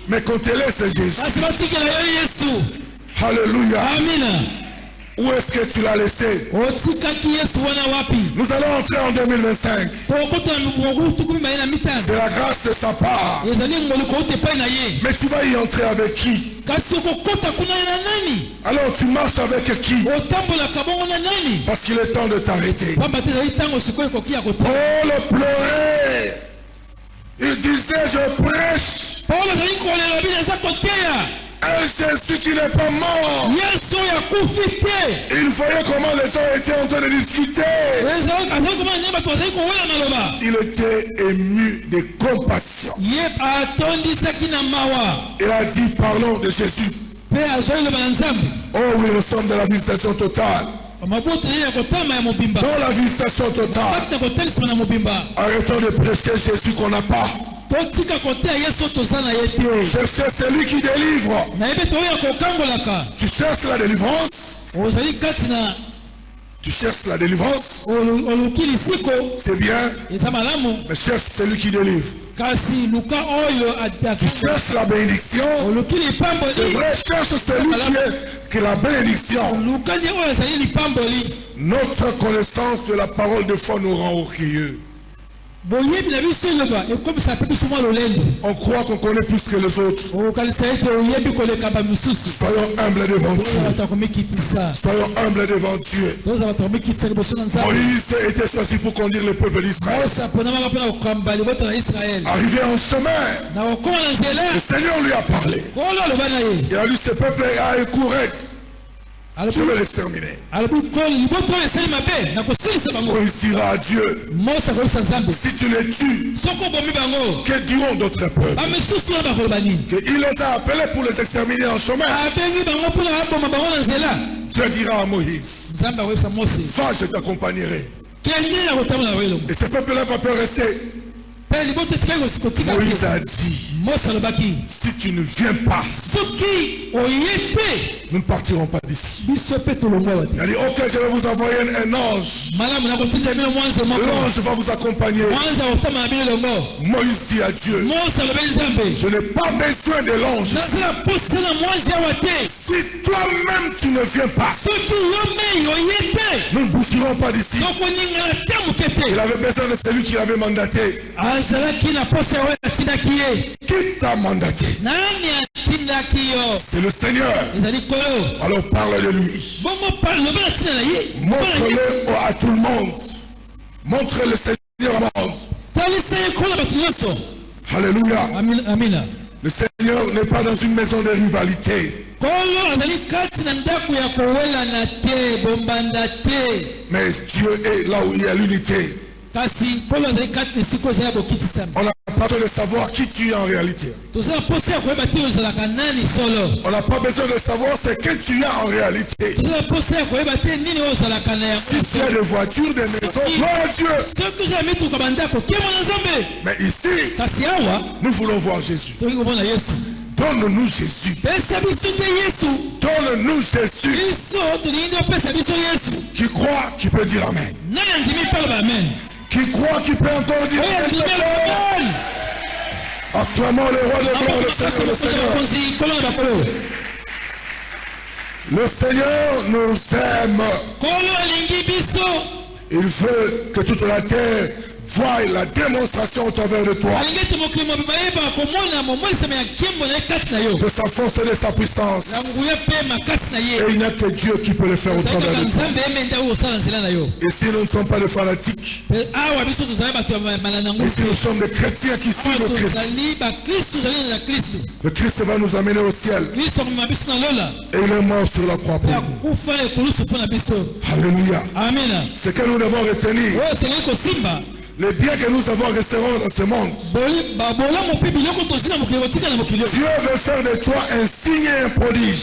Mais qu'on te laisse Jésus. Alléluia. Où est-ce que tu l'as laissé? Nous allons entrer en 2025. C'est la grâce de sa part. Mais tu vas y entrer avec qui? Alors tu marches avec qui? Parce qu'il est temps de t'arrêter. Paul pleurait. Il disait, je prêche un Jésus qui n'est pas mort. Il voyait comment les gens étaient en train de discuter. Il était ému de compassion. Il a dit, parlons de Jésus. Oh oui, nous sommes dans la visitation totale. Dans la visitation totale. Arrêtons de prêcher Jésus qu'on n'a pas. Cherchez celui qui délivre. Tu cherches la délivrance. Tu cherches la délivrance. C'est bien. Mais cherche celui qui délivre. Tu cherches la bénédiction. C'est vrai, cherche celui qui est la bénédiction. Notre connaissance de la parole de foi nous rend orgueilleux. On croit qu'on connaît plus que les autres. Soyons humbles devant Dieu. Soyons humbles devant Dieu. Moïse était choisi pour conduire le peuple d'Israël. Arrivé en chemin, le Seigneur lui a parlé. Il a dit, ce peuple est correct. Je vais l'exterminer. Moïse dira à Dieu, si tu les tues, que diront d'autres peuples? Il les a appelés pour les exterminer en chemin. Dieu dira à Moïse, va, je t'accompagnerai. Et ce peuple-là va pas rester. Moïse a dit, si tu ne viens pas, nous ne partirons pas d'ici. Il a dit, ok, je vais vous envoyer un ange. L'ange va vous accompagner. Moïse dit à Dieu, je n'ai pas besoin de l'ange. Si toi-même tu ne viens pas, nous ne bougerons pas d'ici. Il avait besoin de celui qui l'avait mandaté. Qui t'a mandaté? C'est le Seigneur. Alors parle de lui. Montre-le à tout le monde. Montre le Seigneur au monde. Alléluia. Le Seigneur n'est pas dans une maison de rivalité. Mais Dieu est là où il y a l'unité. On n'a pas besoin de savoir qui tu es en réalité. On n'a pas besoin de savoir ce que tu es en réalité. Si tu as des voitures, des maisons, gloire à Dieu. Mais ici, nous voulons voir Jésus. Donne-nous Jésus. Donne-nous Jésus. Qui croit, qui peut dire Amen. Qui croit, qui peut encore dire Amen. Acclamons le roi de gloire, le Seigneur, le Seigneur. Le Seigneur nous aime. Il veut que toute la terre voient la démonstration au travers de toi. De sa force et de sa puissance. Et il n'y a que Dieu qui peut le faire au travers de toi. Et si nous ne sommes pas des fanatiques, et si nous sommes des chrétiens qui suivent le Christ, le Christ va nous amener au ciel. Et il est mort sur la croix pour nous. Alléluia. Amen. Ce que nous devons retenir, les biens que nous avons resteront dans ce monde. Dieu veut faire de toi un signe et un prodige.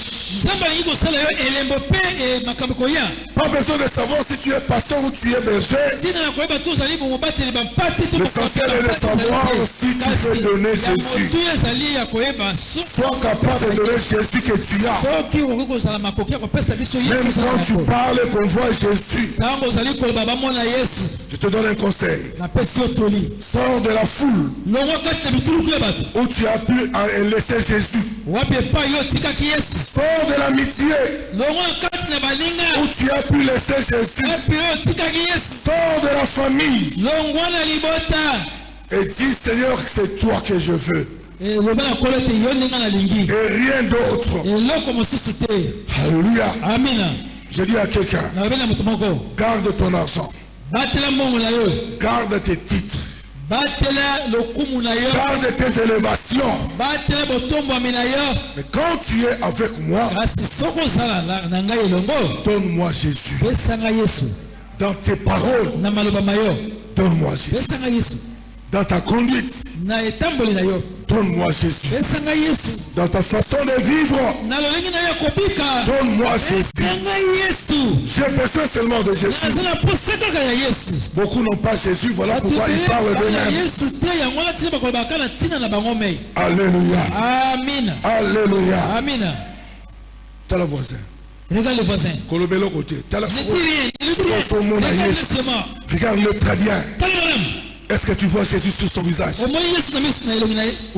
Pas besoin de savoir si tu es pasteur ou tu es berger. L'essentiel est de savoir si tu peux donner Jésus. Sois capable de donner Jésus que tu as. Même quand tu parles et qu'on voit Jésus, je te donne un conseil. Sors de la foule où tu as pu laisser Jésus. Sors de l'amitié où tu as pu laisser Jésus. Sors de la famille et dis Seigneur, c'est toi que je veux et rien d'autre. Alléluia. Je dis à quelqu'un, garde ton argent, garde tes titres, garde tes élévations. Mais quand tu es avec moi, donne-moi Jésus. Dans tes paroles, donne-moi Jésus. Dans ta conduite, donne-moi Jésus. Dans ta façon de vivre, donne-moi Jésus. J'ai besoin seulement de Jésus. Beaucoup n'ont pas Jésus, voilà pourquoi ils parlent d'eux-mêmes. Alléluia. Amen. Alléluia. Amen. T'as le voisin. Regarde le voisin. Regarde-le très bien. Est-ce que tu vois Jésus sur son visage? Ou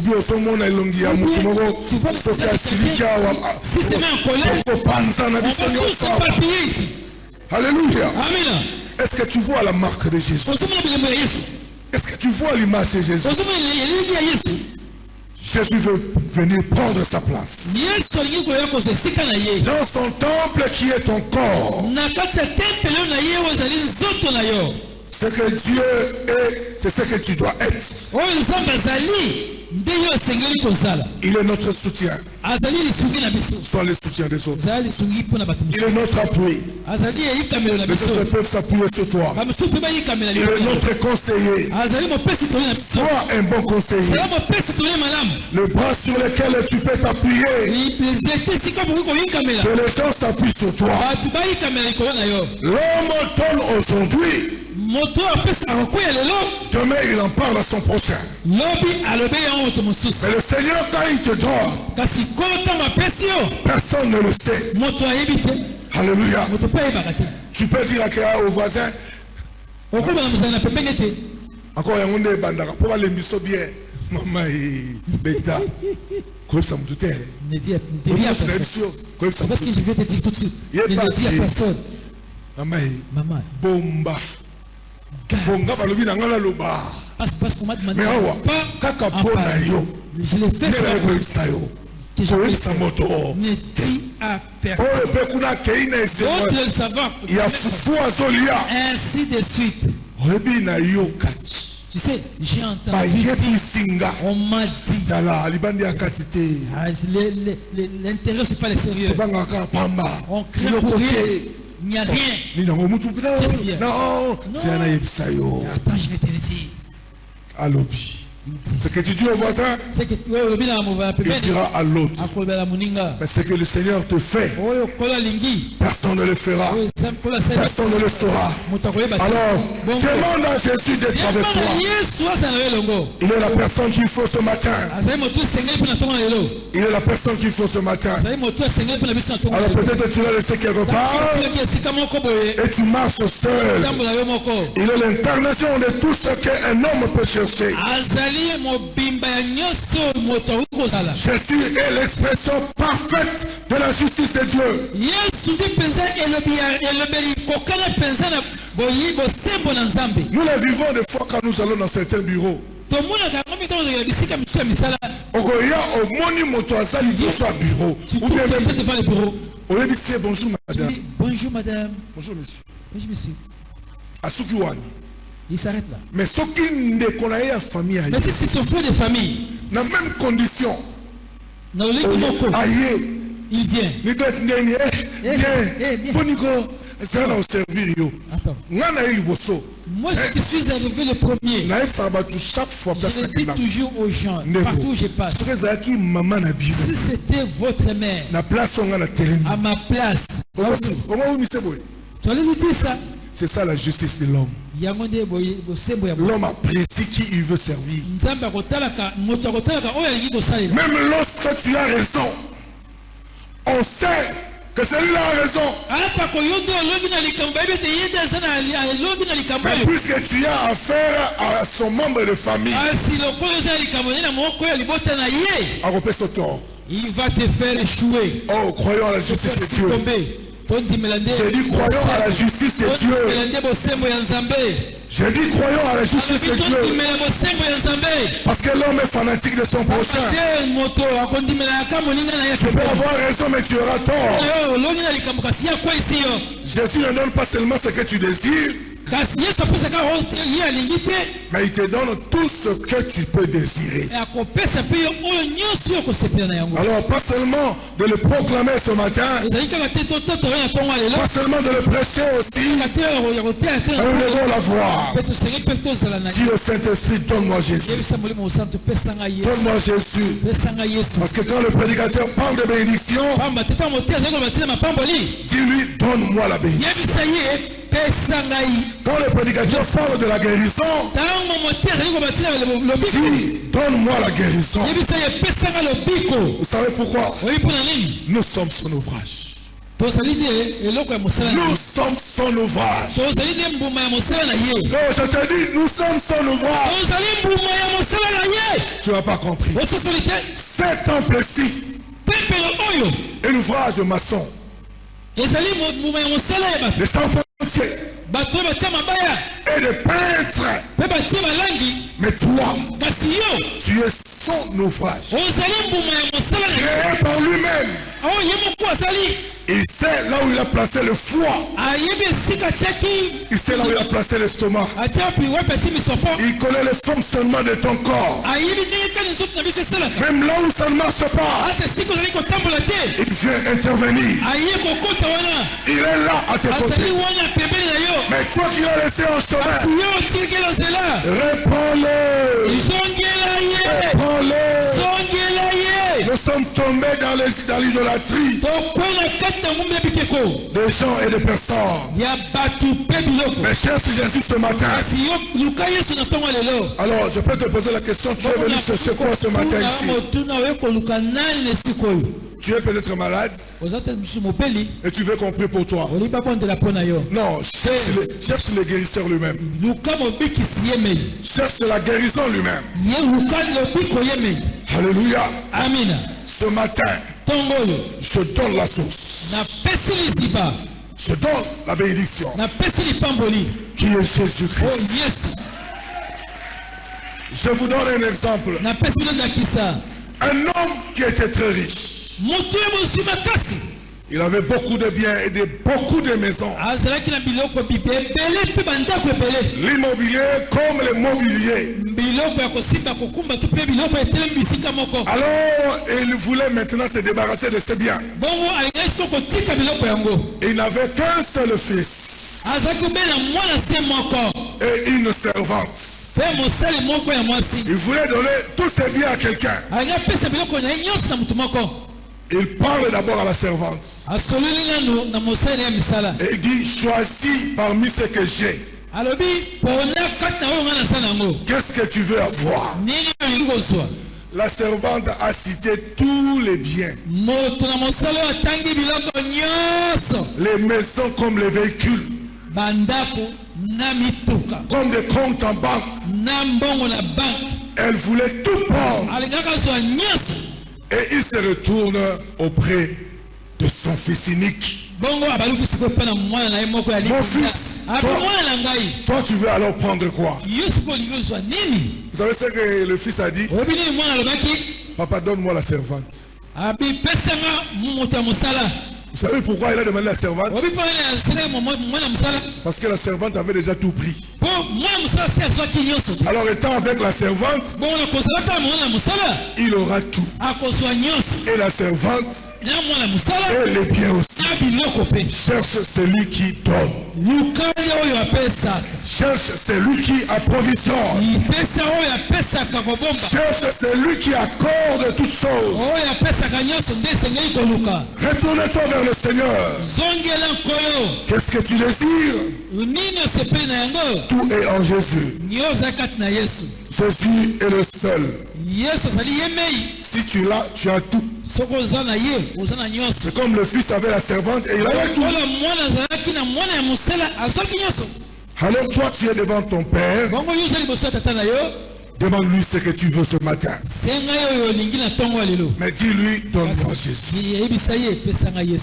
bien au sommet on a l'ongi à Moutoumoro. Si c'est en colère, alléluia. Est-ce que tu vois la marque de Jésus? Est-ce que tu vois l'image de Jésus? Jésus veut venir prendre sa place. Dans son temple qui est ton corps. Ce que Dieu est, c'est ce que tu dois être. Il est notre soutien. Sois le soutien des autres. Il est notre appui. Les autres peuvent s'appuyer sur toi. Il est notre conseiller. Sois un bon conseiller. Le bras sur lequel tu peux t'appuyer. Que les gens s'appuient sur toi. L'homme donne aujourd'hui. Demain il en parle à son prochain. Mais le Seigneur quand il te donne, personne ne le sait. Alléluia. Tu peux dire au voisin, encore un monde bandara pour aller miso bien maman beta quoi ça me doutait ne dis rien parce que je vais te dire tout de suite ne dis à personne maman bomba bonga balobi na ngala loba parce qu'on m'a demandé pas kaka pona yo je l'ai fait ça que je vais sa moto ne dis à personne d'autres le savent il y a fou azolia ainsi de suite rebi na yo kati. Tu sais, j'ai entendu dire, on m'a dit, l'intérieur c'est pas le sérieux. On crie pour rien. Il n'y a rien. Qu'est-ce qu'il y a? Non, c'est un aïbsayo. Attends, je vais te le dire. Alobi. Ce que tu dis au voisin, il dira à l'autre. Mais ce que le Seigneur te fait, personne ne le fera. Personne ne le saura. Alors, demande à Jésus d'être avec toi. Il est la personne qu'il faut ce matin. Il est la personne qu'il faut ce matin. Alors peut-être tu l'as laissé quelque part et tu marches seul. Il est l'incarnation de tout ce qu'un homme peut chercher. Jésus est l'expression parfaite de la justice de Dieu. Nous la vivons des fois quand nous allons dans certains bureaux. Bonjour madame. Bonjour madame. Bonjour monsieur. Bonjour monsieur. Il s'arrête là. Mais ce qui ne connaît pas famille, mais si c'est son frère de famille, dans la même condition, il vient. Attends. Moi je suis arrivé le premier. Je le dis toujours aux gens, partout où je passe. Si c'était votre mère, à ma place, tu allais lui dire ça. C'est ça la justice de l'homme. L'homme apprécie qui il veut servir. Même lorsque tu as raison, on sait que celui-là a raison. Mais puisque tu as affaire à son membre de famille, il va te faire échouer. Oh, croyons à la justice de Dieu. J'ai dit croyons à la justice de Dieu. J'ai dit croyons à la justice de Dieu. Parce que l'homme est fanatique de son prochain. Tu peux avoir raison mais tu auras tort. Jésus ne donne pas seulement ce que tu désires, mais il te donne tout ce que tu peux désirer. Alors pas seulement de le proclamer ce matin, pas seulement de le prêcher aussi, mais nous devons la voir. Dis au Saint-Esprit, donne-moi Jésus. Donne-moi Jésus. Parce que quand le prédicateur parle de bénédiction, dis-lui, donne-moi la bénédiction. Quand le prédicateur parle de la guérison, dis, donne-moi la guérison. Vous savez pourquoi? Nous sommes son ouvrage. Nous sommes son ouvrage. Non, je te dis, nous sommes son ouvrage. Tu n'as pas compris. Cet temple-ci est l'ouvrage de maçon. Les charpentiers et les peintres. Mais toi, tu es son ouvrage, créé par lui-même. Il sait là où il a placé le foie. Il sait là où il a placé l'estomac. Il connaît le fonctionnement de ton corps. Même là où ça ne marche pas, il vient intervenir. Il est là à tes côtés. Mais toi qui l'as laissé en chemin, réponds-le. Réponds-le. Nous sommes tombés dans l'idolâtrie des gens et des personnes. Mais cherche Jésus ce matin. Alors je peux te poser la question, tu es venu chercher quoi ce matin ici? Tu es peut-être malade et tu veux qu'on prie pour toi. Non, cherche le guérisseur lui-même. Cherche la guérison lui-même. Alléluia. Amen. Ce matin, je donne la source. Je donne la bénédiction qui est Jésus-Christ. Je vous donne un exemple. Un homme qui était très riche. Il avait beaucoup de biens et beaucoup de maisons. L'immobilier comme le mobilier. Alors il voulait maintenant se débarrasser de ses biens. Il n'avait qu'un seul fils et une servante. Il voulait donner tous ses biens à quelqu'un. Il parle d'abord à la servante. Et il dit, choisis parmi ce que j'ai. Qu'est-ce que tu veux avoir? La servante a cité tous les biens. Les maisons comme les véhicules. Comme des comptes en banque. Elle voulait tout prendre. Et il se retourne auprès de son fils unique. Mon fils, toi tu veux alors prendre quoi? Vous savez ce que le fils a dit? Papa, donne-moi la servante. Vous savez pourquoi il a demandé la servante? Parce que la servante avait déjà tout pris. Alors étant avec la servante, il aura tout. Et la servante, elle est bien aussi. Cherche celui qui donne. Cherche celui qui approvisionne. Cherche celui qui accorde toutes choses. Retourne-toi vers le Seigneur. Qu'est-ce que tu désires? Tout est en Jésus. Jésus est le seul. Si tu l'as, tu as tout. C'est comme le fils avait la servante et il avait tout. Alors toi tu es devant ton père. Demande-lui ce que tu veux ce matin. Mais dis-lui, donne-moi Jésus.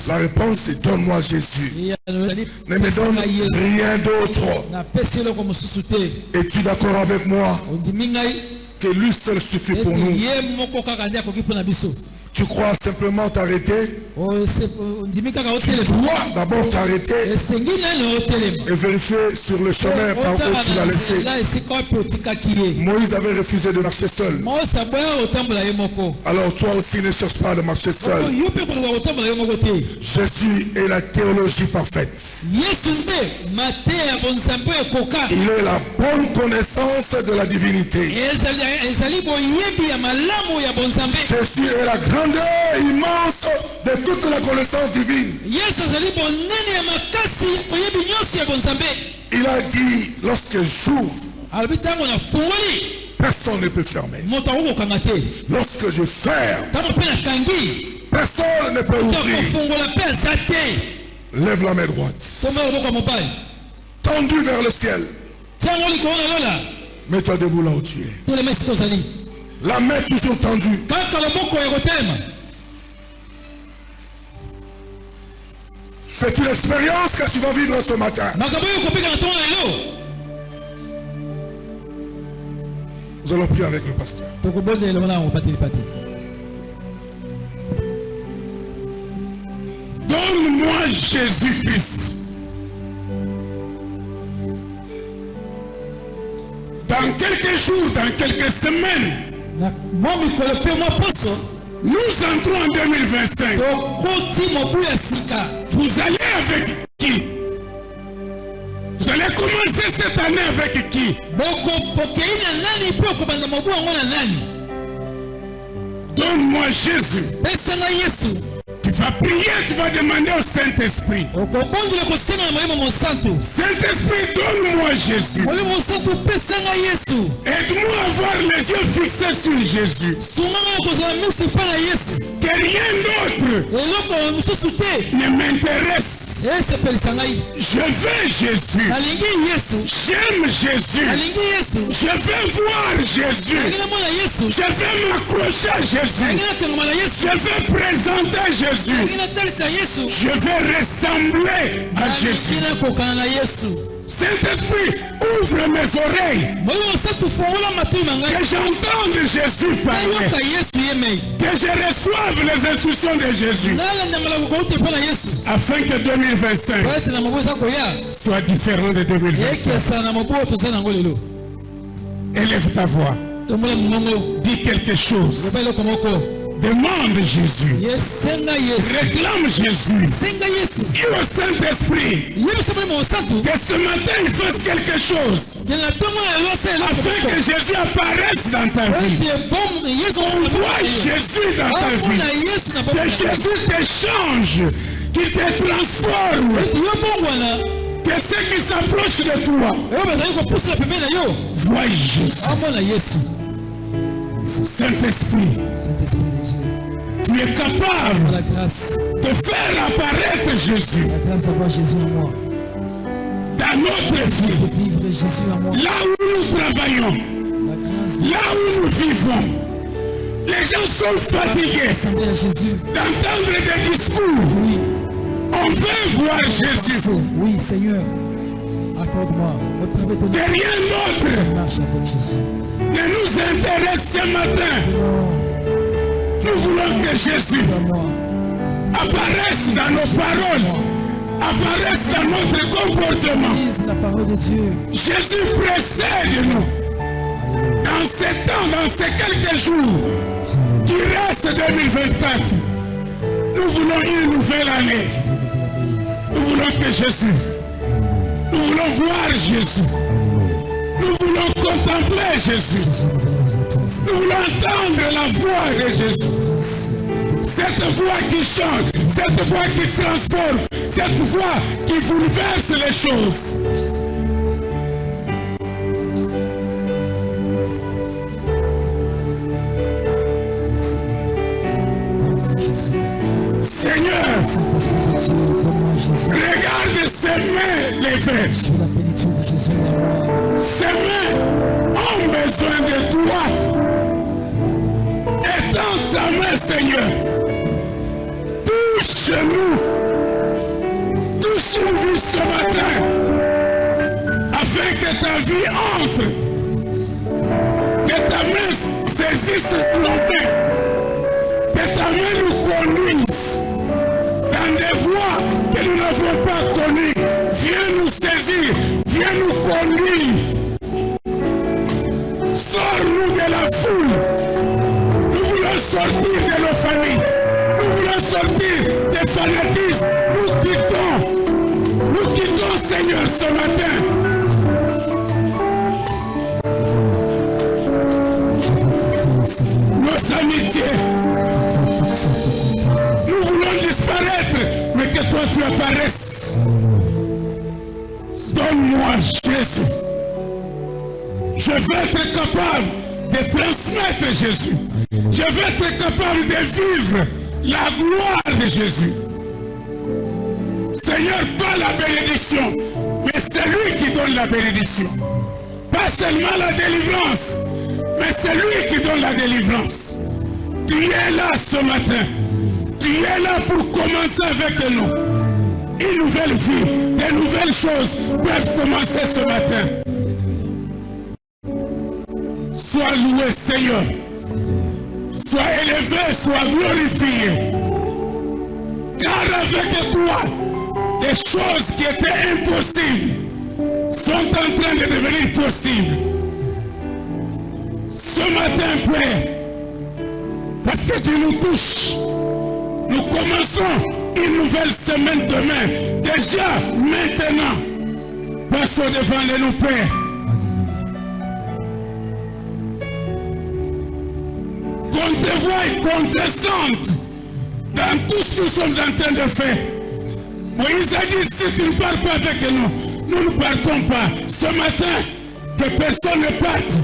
La réponse est donne-moi Jésus. Ne me donne rien d'autre. Es-tu d'accord avec moi que lui seul suffit pour nous? Tu crois simplement t'arrêter? Tu dois d'abord t'arrêter et vérifier sur le chemin par où tu l'as laissé. Moïse avait refusé de marcher seul. Alors toi aussi ne cherche pas de marcher seul. Jésus est la théologie parfaite. Il est la bonne connaissance de la divinité. Jésus est la grandeur immense de toute la connaissance divine. Il a dit, lorsque j'ouvre, personne ne peut fermer. Lorsque je ferme, personne ne peut ouvrir. Lève la main droite. Tendu vers le ciel. Mets-toi debout là où tu es. La main toujours tendue. C'est une expérience que tu vas vivre ce matin. Nous allons prier avec le pasteur. Donne-moi Jésus-Christ. Dans quelques jours, dans quelques semaines, nous entrons en 2025. Vous allez avec qui? Vous allez commencer cette année avec qui? Donne-moi Jésus. Tu vas prier, tu vas demander au Saint-Esprit. Saint-Esprit, donne-moi Jésus. Aide-moi à avoir les yeux fixés sur Jésus. Que rien d'autre ne m'intéresse. Je veux Jésus. J'aime Jésus. Je veux voir Jésus. Je veux m'accrocher à Jésus. Je veux présenter Jésus. Je veux ressembler à Jésus. Saint-Esprit, ouvre mes oreilles. Que j'entende Jésus parler. Que je reçoive les instructions de Jésus. Afin que 2025 soit différent de 2024. Élève ta voix. Dis quelque chose. Demande Jésus. Réclame Jésus. Et au Saint-Esprit, que ce matin il fasse quelque chose afin que Jésus apparaisse dans ta vie. On voit Jésus dans ta vie. Que Jésus te change, qu'il te transforme. Que ceux qui s'approchent de toi voient Jésus. Saint-Esprit, tu es capable de faire apparaître Jésus dans notre vie, là où nous travaillons, là où nous vivons. Les gens sont fatigués d'entendre des discours. On veut voir Jésus. Oui, Seigneur. Accorde-moi. De rien d'autre ne nous intéresse ce matin. Nous voulons que Jésus apparaisse dans nos paroles, apparaisse dans notre comportement. La parole de Dieu. Jésus précède nous. Dans ces temps, dans ces quelques jours qui restent 2024, nous voulons une nouvelle année. Nous voulons que Jésus, nous voulons voir Jésus, nous voulons contempler Jésus, nous voulons entendre la voix de Jésus. Cette voix qui chante, cette voix qui transforme, cette voix qui bouleverse les choses. Seigneur, regarde ces mains levées. Ces mains ont besoin de toi. Étends ta main, Seigneur. Touche-nous. Touche une vie ce matin. Afin que ta vie entre. Que ta main saisisse nos mains. Que ta main nous conduise dans des voies que nous n'avons pas connues. Viens nous saisir, viens nous conduire. Sors-nous de la foule. Nous voulons sortir de nos familles. Nous voulons sortir des fanatismes. Nous quittons, Seigneur, ce matin. Nos amitiés. Nous voulons disparaître, mais que toi tu apparaisses. Donne-moi Jésus. Je veux être capable de transmettre Jésus. Je veux être capable de vivre la gloire de Jésus. Seigneur, pas la bénédiction, mais c'est lui qui donne la bénédiction. Pas seulement la délivrance, mais c'est lui qui donne la délivrance. Tu es là ce matin. Tu es là pour commencer avec nous. Une nouvelle vie, de nouvelles choses peuvent commencer ce matin. Sois loué, Seigneur. Sois élevé, sois glorifié. Car avec toi, les choses qui étaient impossibles sont en train de devenir possibles. Ce matin, Père, parce que tu nous touches, nous commençons une nouvelle semaine demain. Déjà, maintenant, passons devant de nous, Père. Qu'on te voie, qu'on te sente dans tout ce que nous sommes en train de faire. Moïse a dit, si tu ne pars pas avec nous, nous ne partons pas. Ce matin, que personne ne parte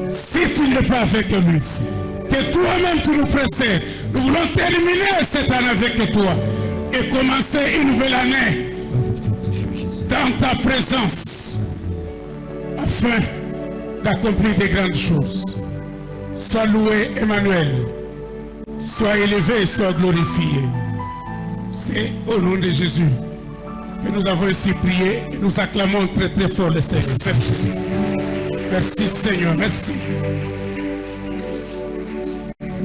si tu n'es pas avec nous. Que toi-même tu nous précèdes. Nous voulons terminer cette année avec toi et commencer une nouvelle année dans ta présence afin d'accomplir de grandes choses. Sois loué, Emmanuel. Sois élevé, sois glorifié. C'est au nom de Jésus que nous avons ainsi prié et nous acclamons très très fort le Seigneur. Merci. Merci Seigneur, merci.